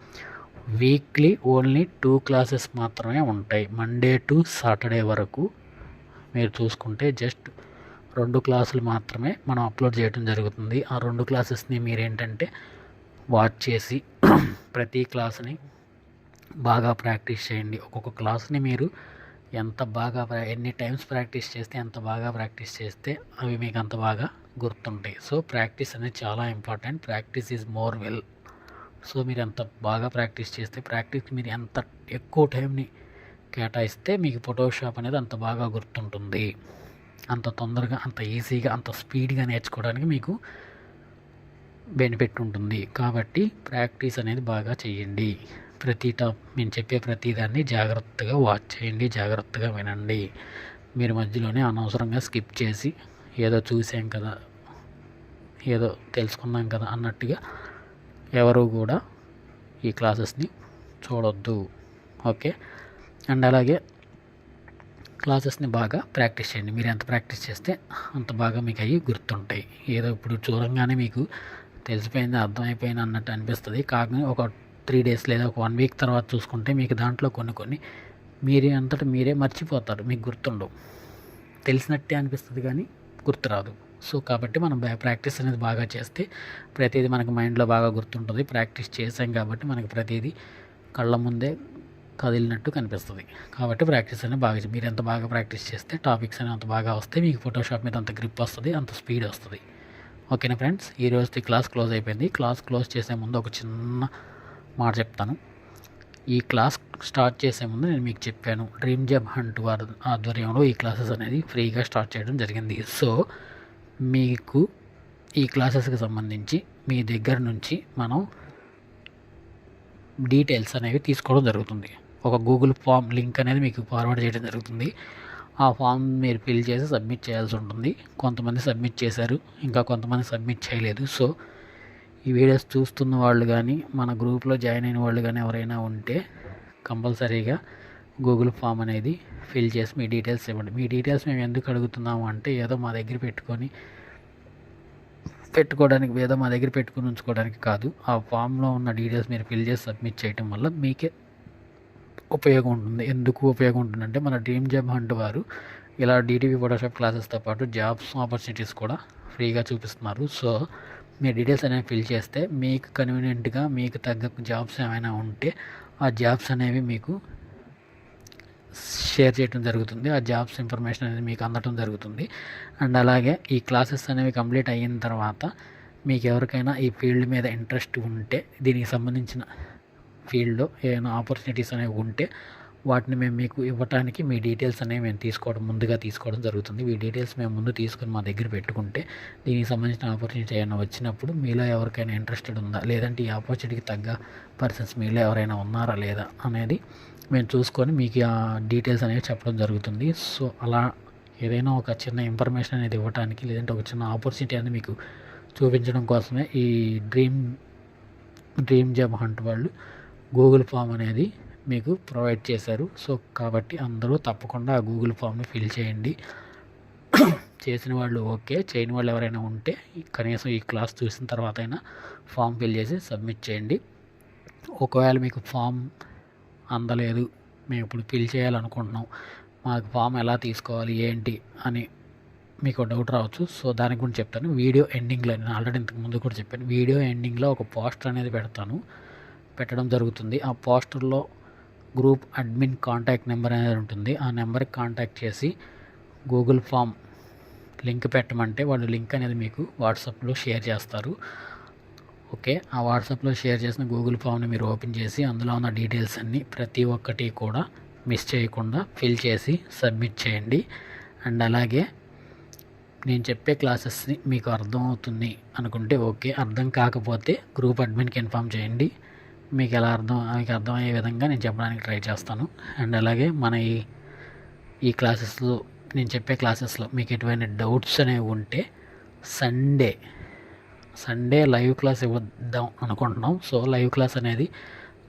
వీక్లీ ఓన్లీ 2 క్లాసెస్ మాత్రమే ఉంటాయి. మండే టు సాటర్డే వరకు మీరు చూసుకుంటే జస్ట్ 2 క్లాసులు మాత్రమే మనం అప్లోడ్ చేయడం జరుగుతుంది. ఆ 2 క్లాసెస్ని మీరేంటంటే వాచ్ చేసి ప్రతి క్లాస్ని బాగా ప్రాక్టీస్ చేయండి. ఒక్కొక్క క్లాస్ని మీరు ఎన్ని టైమ్స్ ప్రాక్టీస్ చేస్తే ఎంత బాగా ప్రాక్టీస్ చేస్తే అవి మీకు అంత బాగా గుర్తుంటాయి. సో ప్రాక్టీస్ అనేది చాలా important. Practice is more well. So మీరు ఎంత బాగా ప్రాక్టీస్ చేస్తే, ప్రాక్టీస్కి మీరు ఎంత ఎక్కువ టైంని కేటాయిస్తే మీకు ఫోటోషాప్ అనేది అంత బాగా గుర్తుంటుంది. అంత తొందరగా, అంత ఈజీగా, అంత స్పీడ్గా నేర్చుకోవడానికి మీకు బెనిఫిట్ ఉంటుంది. కాబట్టి ప్రాక్టీస్ అనేది బాగా చేయండి. నేను చెప్పే ప్రతిదాన్ని జాగ్రత్తగా వాచ్ చేయండి, జాగ్రత్తగా వినండి. మీరు మధ్యలోనే అనవసరంగా స్కిప్ చేసి ఏదో చూసాం కదా, ఏదో తెలుసుకున్నాం కదా అన్నట్టుగా ఎవరు కూడా ఈ క్లాసెస్ని చూడొద్దు. ఓకే. అండ్ అలాగే క్లాసెస్ని బాగా ప్రాక్టీస్ చేయండి. మీరు ఎంత ప్రాక్టీస్ చేస్తే అంత బాగా మీకు అవి గుర్తుంటాయి. ఏదో ఇప్పుడు చూడంగానే మీకు తెలిసిపోయింది, అర్థమైపోయింది అన్నట్టు అనిపిస్తుంది. కాకపోతే ఒక 3 days లేదా ఒక 1 week తర్వాత చూసుకుంటే మీకు దాంట్లో కొన్ని మీరే మర్చిపోతారు, మీకు గుర్తుండవు. తెలిసినట్టే అనిపిస్తుంది కానీ గుర్తురాదు. సో కాబట్టి మనం ప్రాక్టీస్ అనేది బాగా చేస్తే ప్రతిదీ మనకు మైండ్లో బాగా గుర్తుంటుంది. ప్రాక్టీస్ చేసాం కాబట్టి మనకి ప్రతిదీ కళ్ళ ముందే కదిలినట్టు కనిపిస్తుంది. కాబట్టి ప్రాక్టీస్ అనేది బాగా మీరు ఎంత బాగా ప్రాక్టీస్ చేస్తే టాపిక్స్ అనేవి అంత బాగా వస్తే మీకు ఫోటోషాప్ మీద అంత గ్రిప్ వస్తుంది, అంత స్పీడ్ వస్తుంది. ఓకేనా ఫ్రెండ్స్, ఈ రోజుకి క్లాస్ క్లోజ్ అయిపోయింది. క్లాస్ క్లోజ్ చేసే ముందు ఒక చిన్న మాట చెప్తాను. ఈ క్లాస్ స్టార్ట్ చేసే ముందు నేను మీకు చెప్పాను, డ్రీమ్ జాబ్ హంట్ వారి ఆధ్వర్యంలో ఈ క్లాసెస్ అనేది ఫ్రీగా స్టార్ట్ చేయడం జరిగింది. సో మీకు ఈ క్లాసెస్కి సంబంధించి మీ దగ్గర నుంచి మనం డీటెయిల్స్ అనేవి తీసుకోవడం జరుగుతుంది. ఒక గూగుల్ ఫామ్ లింక్ అనేది మీకు ఫార్వర్డ్ చేయడం జరుగుతుంది. ఆ ఫామ్ మీరు ఫిల్ చేసి సబ్మిట్ చేయాల్సి ఉంటుంది. కొంతమంది సబ్మిట్ చేశారు, ఇంకా కొంతమంది సబ్మిట్ చేయలేదు. సో ఈ వీడియోస్ చూస్తున్న వాళ్ళు కానీ మన గ్రూప్లో జాయిన్ అయిన వాళ్ళు కానీ ఎవరైనా ఉంటే కంపల్సరీగా గూగుల్ ఫామ్ అనేది ఫిల్ చేసి మీ డీటెయిల్స్ ఇవ్వండి. మీ డీటెయిల్స్ మేము ఎందుకు అడుగుతున్నాము అంటే ఏదో మా దగ్గర పెట్టుకొని ఉంచుకోవడానికి కాదు. ఆ ఫామ్లో ఉన్న డీటెయిల్స్ మీరు ఫిల్ చేసి సబ్మిట్ చేయడం వల్ల మీకే ఉపయోగం ఉంటుంది. ఎందుకు ఉపయోగం ఉంటుందంటే మన డ్రీమ్ జాబ్ హంట్ వారు ఇలా డీటీవీ ఫోటోషాప్ క్లాసెస్తో పాటు జాబ్స్ ఆపర్చునిటీస్ కూడా ఫ్రీగా చూపిస్తున్నారు. సో మీ డీటెయిల్స్ అనేవి ఫిల్ చేస్తే మీకు కన్వీనియంట్గా మీకు తగ్గ జాబ్స్ ఏమైనా ఉంటే ఆ జాబ్స్ అనేవి మీకు షేర్ చేయడం జరుగుతుంది. ఆ జాబ్స్ ఇన్ఫర్మేషన్ అనేది మీకు అందటం జరుగుతుంది. అండ్ అలాగే ఈ క్లాసెస్ అనేవి కంప్లీట్ అయిన తర్వాత మీకు ఎవరికైనా ఈ ఫీల్డ్ మీద ఇంట్రెస్ట్ ఉంటే, దీనికి సంబంధించిన ఫీల్డ్లో ఏమైనా ఆపర్చునిటీస్ అనేవి ఉంటే వాటిని మేము మీకు ఇవ్వడానికి మీ డీటెయిల్స్ అనేవి మేము ముందుగా తీసుకోవడం జరుగుతుంది. ఈ డీటెయిల్స్ మేము ముందు తీసుకొని మా దగ్గర పెట్టుకుంటే దీనికి సంబంధించిన ఆపర్చునిటీ ఏమైనా వచ్చినప్పుడు మీలో ఎవరికైనా ఇంట్రెస్టెడ్ ఉందా, లేదంటే ఈ ఆపర్చునిటీకి తగ్గ పర్సన్స్ మీలో ఎవరైనా ఉన్నారా లేదా అనేది మేము చూసుకొని మీకు ఆ డీటెయిల్స్ అనేవి చెప్పడం జరుగుతుంది. సో అలా ఏదైనా ఒక చిన్న ఇన్ఫర్మేషన్ అనేది ఇవ్వడానికి, లేదంటే ఒక చిన్న ఆపర్చునిటీ అనేది మీకు చూపించడం కోసమే ఈ డ్రీమ్ జాబ్ హంట్ వాళ్ళు గూగుల్ ఫామ్ అనేది మీకు ప్రొవైడ్ చేశారు. సో కాబట్టి అందరూ తప్పకుండా ఆ గూగుల్ ఫామ్ని ఫిల్ చేయండి. చేసిన వాళ్ళు ఓకే, చేయని వాళ్ళు ఎవరైనా ఉంటే కనీసం ఈ క్లాస్ చూసిన తర్వాత అయినా ఫామ్ ఫిల్ చేసి సబ్మిట్ చేయండి. ఒకవేళ మీకు ఫామ్ అందలేదు, మేము ఇప్పుడు ఫిల్ చేయాలనుకుంటున్నాం, మాకు ఫామ్ ఎలా తీసుకోవాలి ఏంటి అని మీకు డౌట్ రావచ్చు. సో దాని గురించి చెప్తాను వీడియో ఎండింగ్లో. నేను ఆల్రెడీ ఇంతకు ముందు కూడా చెప్పాను, వీడియో ఎండింగ్లో ఒక పోస్టర్ అనేది పెట్టడం జరుగుతుంది. ఆ పోస్టర్లో గ్రూప్ అడ్మిన్ కాంటాక్ట్ నెంబర్ అనేది ఉంటుంది. ఆ నెంబర్కి కాంటాక్ట్ చేసి గూగుల్ ఫామ్ లింక్ పెట్టమంటే వాళ్ళు లింక్ అనేది మీకు వాట్సాప్లో షేర్ చేస్తారు. ఓకే, ఆ వాట్సాప్లో షేర్ చేసిన గూగుల్ ఫామ్ని మీరు ఓపెన్ చేసి అందులో ఉన్న డీటెయిల్స్ అన్నీ ప్రతి ఒక్కటి కూడా మిస్ చేయకుండా ఫిల్ చేసి సబ్మిట్ చేయండి. అండ్ అలాగే నేను చెప్పే క్లాసెస్ని మీకు అర్థమవుతుంది అనుకుంటే ఓకే, అర్థం కాకపోతే గ్రూప్ అడ్మిన్కి ఇన్ఫామ్ చేయండి. మీకు అర్థమయ్యే విధంగా నేను చెప్పడానికి ట్రై చేస్తాను. అండ్ అలాగే మన ఈ క్లాసెస్లో, నేను చెప్పే క్లాసెస్లో మీకు ఎటువంటి డౌట్స్ అనేవి ఉంటే సండే లైవ్ క్లాస్ ఇవ్వద్దాం అనుకుంటున్నాం. సో లైవ్ క్లాస్ అనేది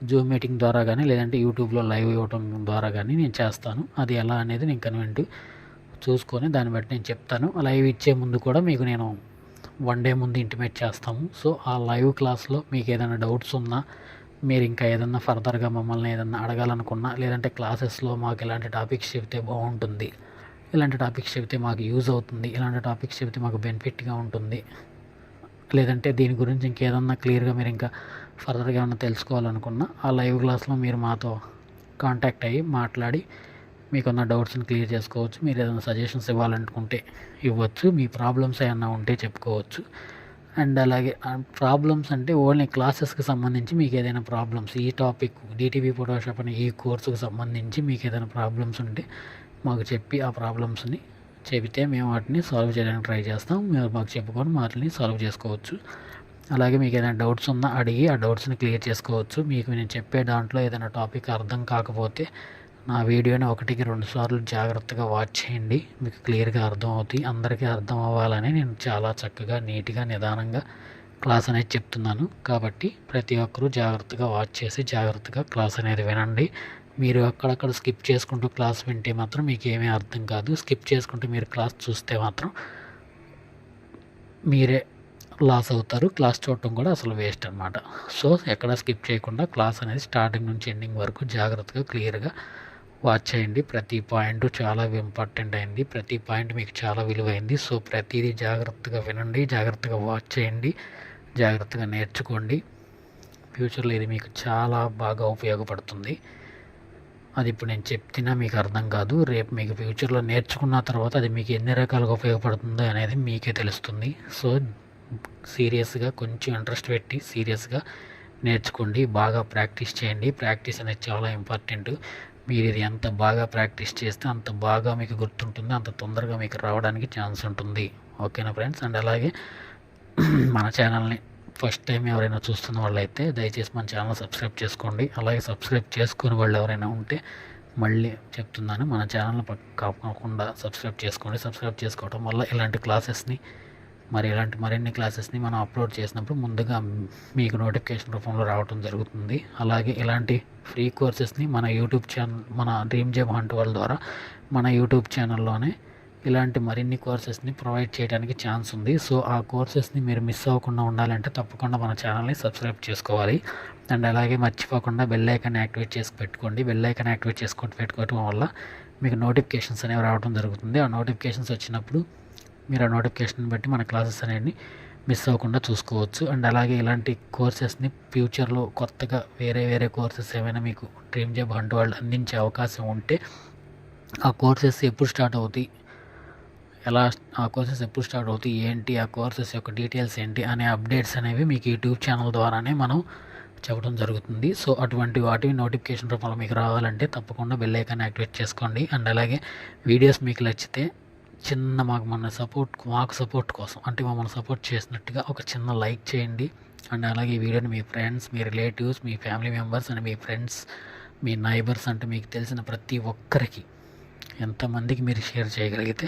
జూమ్ మీటింగ్ ద్వారా కానీ, లేదంటే యూట్యూబ్లో లైవ్ ఇవ్వడం ద్వారా కానీ నేను చేస్తాను. అది ఎలా అనేది నేను కన్వెంట్ చూసుకొని దాన్ని బట్టి నేను చెప్తాను. లైవ్ ఇచ్చే ముందు కూడా మీకు నేను 1 day ముందు ఇంటిమేట్ చేస్తాము. సో ఆ లైవ్ క్లాస్లో మీకు ఏదైనా డౌట్స్ ఉన్నా, మీరు ఇంకా ఏదన్నా ఫర్దర్గా మమ్మల్ని ఏదన్నా అడగాలనుకున్నా, లేదంటే క్లాసెస్లో మాకు ఇలాంటి టాపిక్స్ చెప్తే బాగుంటుంది, ఇలాంటి టాపిక్స్ చెప్తే మాకు యూజ్ అవుతుంది, ఇలాంటి టాపిక్స్ చెప్తే మాకు బెనిఫిట్గా ఉంటుంది, లేదంటే దీని గురించి ఇంకేదన్నా క్లియర్గా మీరు ఇంకా ఫర్దర్గా ఏమన్నా తెలుసుకోవాలనుకున్నా ఆ లైవ్ క్లాస్లో మీరు మాతో కాంటాక్ట్ అయ్యి మాట్లాడి మీకున్న డౌట్స్ని క్లియర్ చేసుకోవచ్చు. మీరు ఏదైనా సజెషన్స్ ఇవ్వాలనుకుంటే ఇవ్వచ్చు, మీ ప్రాబ్లమ్స్ ఏమన్నా ఉంటే చెప్పుకోవచ్చు. అండ్ అలాగే ప్రాబ్లమ్స్ అంటే ఓన్లీ క్లాసెస్కి సంబంధించి మీకు ఏదైనా ప్రాబ్లమ్స్ ఈ టాపిక్ డిటిపి ఫోటోషాప్ అనే ఈ కోర్సుకు సంబంధించి మీకు ఏదైనా ప్రాబ్లమ్స్ ఉంటే మాకు చెప్పి ఆ ప్రాబ్లమ్స్ని చెబితే మేము వాటిని సాల్వ్ చేయడానికి ట్రై చేస్తాం. మీరు మాకు చెప్పుకొని వాటిని సాల్వ్ చేసుకోవచ్చు. అలాగే మీకు ఏదైనా డౌట్స్ ఉన్నా అడిగి ఆ డౌట్స్ని క్లియర్ చేసుకోవచ్చు. మీకు నేను చెప్పే దాంట్లో ఏదైనా టాపిక్ అర్థం కాకపోతే నా వీడియోని 1కి 2 సార్లు జాగ్రత్తగా వాచ్ చేయండి. మీకు క్లియర్గా అర్థం అవుతాయి. అందరికీ అర్థం అవ్వాలని నేను చాలా చక్కగా నీట్గా నిదానంగా క్లాస్ అనేది చెప్తున్నాను. కాబట్టి ప్రతి ఒక్కరూ జాగ్రత్తగా వాచ్ చేసి జాగ్రత్తగా క్లాస్ అనేది వినండి. మీరు అక్కడక్కడ స్కిప్ చేసుకుంటూ క్లాస్ వింటే మాత్రం మీకు ఏమీ అర్థం కాదు. స్కిప్ చేసుకుంటూ మీరు క్లాస్ చూస్తే మాత్రం మీరే లాస్ అవుతారు. క్లాస్ చూడటం కూడా అసలు వేస్ట్ అనమాట. సో ఎక్కడ స్కిప్ చేయకుండా క్లాస్ అనేది స్టార్టింగ్ నుంచి ఎండింగ్ వరకు జాగ్రత్తగా క్లియర్గా వాచ్ చేయండి. ప్రతి పాయింట్ చాలా ఇంపార్టెంట్ అయింది. ప్రతి పాయింట్ మీకు చాలా విలువైంది. సో ప్రతిదీ జాగ్రత్తగా వినండి, జాగ్రత్తగా వాచ్ చేయండి, జాగ్రత్తగా నేర్చుకోండి. ఫ్యూచర్లో ఇది మీకు చాలా బాగా ఉపయోగపడుతుంది. అది ఇప్పుడు నేను చెప్తున్నా మీకు అర్థం కాదు. రేపు మీకు ఫ్యూచర్లో నేర్చుకున్న తర్వాత అది మీకు ఎన్ని రకాలుగా ఉపయోగపడుతుందో అనేది మీకే తెలుస్తుంది. సో సీరియస్గా కొంచెం ఇంట్రెస్ట్ పెట్టి సీరియస్గా నేర్చుకోండి. బాగా ప్రాక్టీస్ చేయండి. ప్రాక్టీస్ అనేది చాలా ఇంపార్టెంట్. మీరు ఇది ఎంత బాగా ప్రాక్టీస్ చేస్తే అంత బాగా మీకు గుర్తుంటుంది, అంత తొందరగా మీకు రావడానికి ఛాన్స్ ఉంటుంది. ఓకేనా ఫ్రెండ్స్? అండ్ అలాగే మన ఛానల్ని ఫస్ట్ టైం ఎవరైనా చూస్తున్న వాళ్ళైతే దయచేసి మన ఛానల్ సబ్స్క్రైబ్ చేసుకోండి. అలాగే సబ్స్క్రైబ్ చేసుకునే వాళ్ళు ఎవరైనా ఉంటే మళ్ళీ చెప్తున్నాను, మన ఛానల్ని కాకుండా సబ్స్క్రైబ్ చేసుకోండి. సబ్స్క్రైబ్ చేసుకోవడం వల్ల ఇలాంటి క్లాసెస్ని మరిన్ని క్లాసెస్ని మనం అప్లోడ్ చేసినప్పుడు ముందుగా మీకు నోటిఫికేషన్ రూపంలో రావడం జరుగుతుంది. అలాగే ఇలాంటి ఫ్రీ కోర్సెస్ని మన యూట్యూబ్ ఛానల్, మన డ్రీమ్ జాబ్ హంట్ వాళ్ళ ద్వారా మన యూట్యూబ్ ఛానల్లోనే ఇలాంటి మరిన్ని కోర్సెస్ని ప్రొవైడ్ చేయడానికి ఛాన్స్ ఉంది. సో ఆ కోర్సెస్ని మీరు మిస్ అవ్వకుండా ఉండాలంటే తప్పకుండా మన ఛానల్ని సబ్స్క్రైబ్ చేసుకోవాలి. అండ్ అలాగే మర్చిపోకుండా బెల్ ఐకాన్ యాక్టివేట్ చేసి పెట్టుకోండి. బెల్ ఐకాన్ యాక్టివేట్ పెట్టుకోవడం వల్ల మీకు నోటిఫికేషన్స్ అనేవి రావడం జరుగుతుంది. ఆ నోటిఫికేషన్స్ వచ్చినప్పుడు మీరు ఆ నోటిఫికేషన్ బట్టి మన క్లాసెస్ అనేవి మిస్ అవ్వకుండా చూసుకోవచ్చు. అండ్ అలాగే ఇలాంటి కోర్సెస్ని ఫ్యూచర్లో కొత్తగా వేరే కోర్సెస్ ఏమైనా మీకు డ్రీమ్ జాబ్ హంట్ వరల్డ్ అందించే అవకాశం ఉంటే ఆ కోర్సెస్ ఎప్పుడు స్టార్ట్ అవుతాయి, ఆ కోర్సెస్ ఎప్పుడు స్టార్ట్ అవుతాయి ఏంటి, ఆ కోర్సెస్ యొక్క డీటెయిల్స్ ఏంటి అనే అప్డేట్స్ అనేవి మీకు యూట్యూబ్ ఛానల్ ద్వారానే మనం చెప్పడం జరుగుతుంది. సో అటువంటి వాటివి నోటిఫికేషన్ రూపంలో మీకు రావాలంటే తప్పకుండా బెల్ ఐకాన్ యాక్టివేట్ చేసుకోండి. అండ్ అలాగే వీడియోస్ మీకు నచ్చితే చిన్న మాకు సపోర్ట్ కోసం అంటే మమ్మల్ని సపోర్ట్ చేసినట్టుగా ఒక చిన్న లైక్ చేయండి. అండ్ అలాగే ఈ వీడియోని మీ ఫ్రెండ్స్, మీ రిలేటివ్స్, మీ ఫ్యామిలీ మెంబర్స్ అండ్ మీ ఫ్రెండ్స్, మీ నైబర్స్ అంటే మీకు తెలిసిన ప్రతి ఒక్కరికి ఎంతమందికి మీరు షేర్ చేయగలిగితే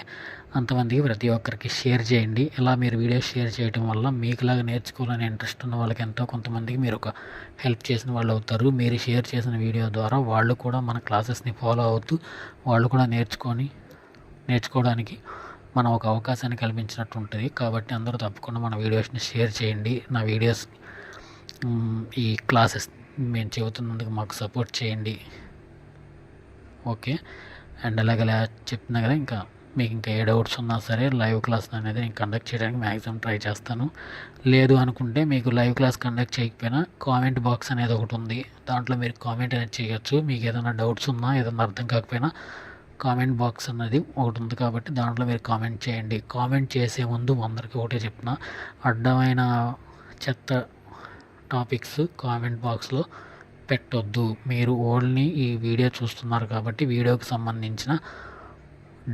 అంతమందికి ప్రతి ఒక్కరికి షేర్ చేయండి. ఇలా మీరు వీడియోస్ షేర్ చేయడం వల్ల మీకులాగా నేర్చుకోవాలని ఇంట్రెస్ట్ ఉన్న వాళ్ళకి ఎంతో కొంతమందికి మీరు ఒక హెల్ప్ చేసిన వాళ్ళు అవుతారు. మీరు షేర్ చేసిన వీడియో ద్వారా వాళ్ళు కూడా మన క్లాసెస్ని ఫాలో అవుతూ వాళ్ళు కూడా నేర్చుకోవడానికి మనం ఒక అవకాశాన్ని కల్పించినట్టు ఉంటుంది. కాబట్టి అందరూ తప్పకుండా మన వీడియోస్ని షేర్ చేయండి. నా వీడియోస్ ఈ క్లాసెస్ మేము చెబుతున్నందుకు మాకు సపోర్ట్ చేయండి. ఓకే. అండ్ అలాగే చెప్తున్నా కదా, మీకు ఇంకా ఏ డౌట్స్ ఉన్నా సరే లైవ్ క్లాస్ అనేది నేను కండక్ట్ చేయడానికి మ్యాక్సిమం ట్రై చేస్తాను. లేదు అనుకుంటే మీకు లైవ్ క్లాస్ కండక్ట్ చేయకపోయినా కామెంట్ బాక్స్ అనేది ఒకటి ఉంది. దాంట్లో మీరు కామెంట్ అనేది చేయొచ్చు. మీకు ఏదైనా డౌట్స్ ఉన్నా, ఏదైనా అర్థం కాకపోయినా కామెంట్ బాక్స్ అన్నది ఒకటి ఉంది కాబట్టి దాంట్లో మీరు కామెంట్ చేయండి. కామెంట్ చేసే ముందు అందరికీ ఒకటే చెప్తున్నా, అడ్డమైన చెత్త టాపిక్స్ కామెంట్ బాక్స్లో పెట్టొద్దు. మీరు ఓన్లీ ఈ వీడియో చూస్తున్నారు కాబట్టి వీడియోకి సంబంధించిన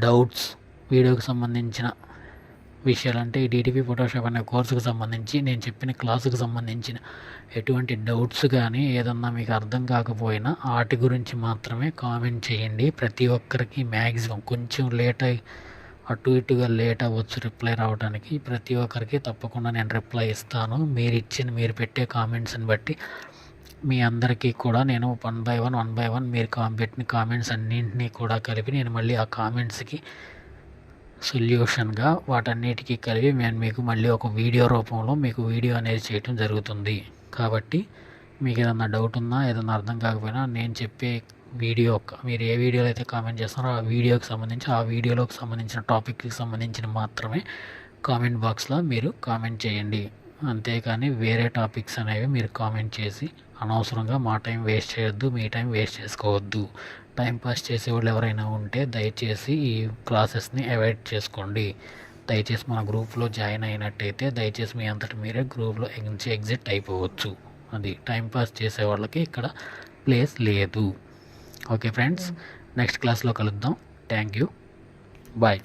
డౌట్స్, వీడియోకి సంబంధించిన విషయాలు అంటే ఈ డిటిపి ఫోటోషాప్ అనే కోర్సుకు సంబంధించి నేను చెప్పిన క్లాసుకు సంబంధించిన ఎటువంటి డౌట్స్ కానీ ఏదన్నా మీకు అర్థం కాకపోయినా వాటి గురించి మాత్రమే కామెంట్ చేయండి. ప్రతి ఒక్కరికి మ్యాక్సిమం కొంచెం అటు ఇటుగా లేట్ అవ్వచ్చు రిప్లై రావడానికి. ప్రతి ఒక్కరికి తప్పకుండా నేను రిప్లై ఇస్తాను. మీరు పెట్టే కామెంట్స్ని బట్టి మీ అందరికీ కూడా నేను వన్ బై వన్ మీరు పెట్టిన కామెంట్స్ అన్నింటినీ కూడా కలిపి నేను మళ్ళీ ఆ కామెంట్స్కి సొల్యూషన్గా వాటన్నిటికీ కలిపి నేను మీకు మళ్ళీ ఒక వీడియో రూపంలో మీకు వీడియో అనేది చేయటం జరుగుతుంది. కాబట్టి మీకు ఏదన్నా డౌట్ ఉన్నా, ఏదన్నా అర్థం కాకపోయినా నేను చెప్పే వీడియో మీరు ఏ వీడియోలో అయితే కామెంట్ చేస్తారో ఆ వీడియోకి సంబంధించి ఆ వీడియోలోకి సంబంధించిన టాపిక్కి సంబంధించిన మాత్రమే కామెంట్ బాక్స్లో మీరు కామెంట్ చేయండి. అంతేకాని వేరే టాపిక్స్ అనేవి మీరు కామెంట్ చేసి అనవసరంగా మా టైం వేస్ట్ చేయొద్దు, మీ టైం వేస్ట్ చేసుకోవద్దు. టైంపాస్ చేసేవాళ్ళు ఎవరైనా ఉంటే దయచేసి ఈ క్లాసెస్ని అవాయిడ్ చేసుకోండి. దయచేసి మన గ్రూప్లో జాయిన్ అయినట్టయితే దయచేసి మీ అంతటి మీరే గ్రూప్లో నుంచి ఎగ్జిట్ అయిపోవచ్చు. అది టైంపాస్ చేసే వాళ్ళకి ఇక్కడ ప్లేస్ లేదు. ఓకే ఫ్రెండ్స్, నెక్స్ట్ క్లాస్లో కలుద్దాం. Thank you, bye.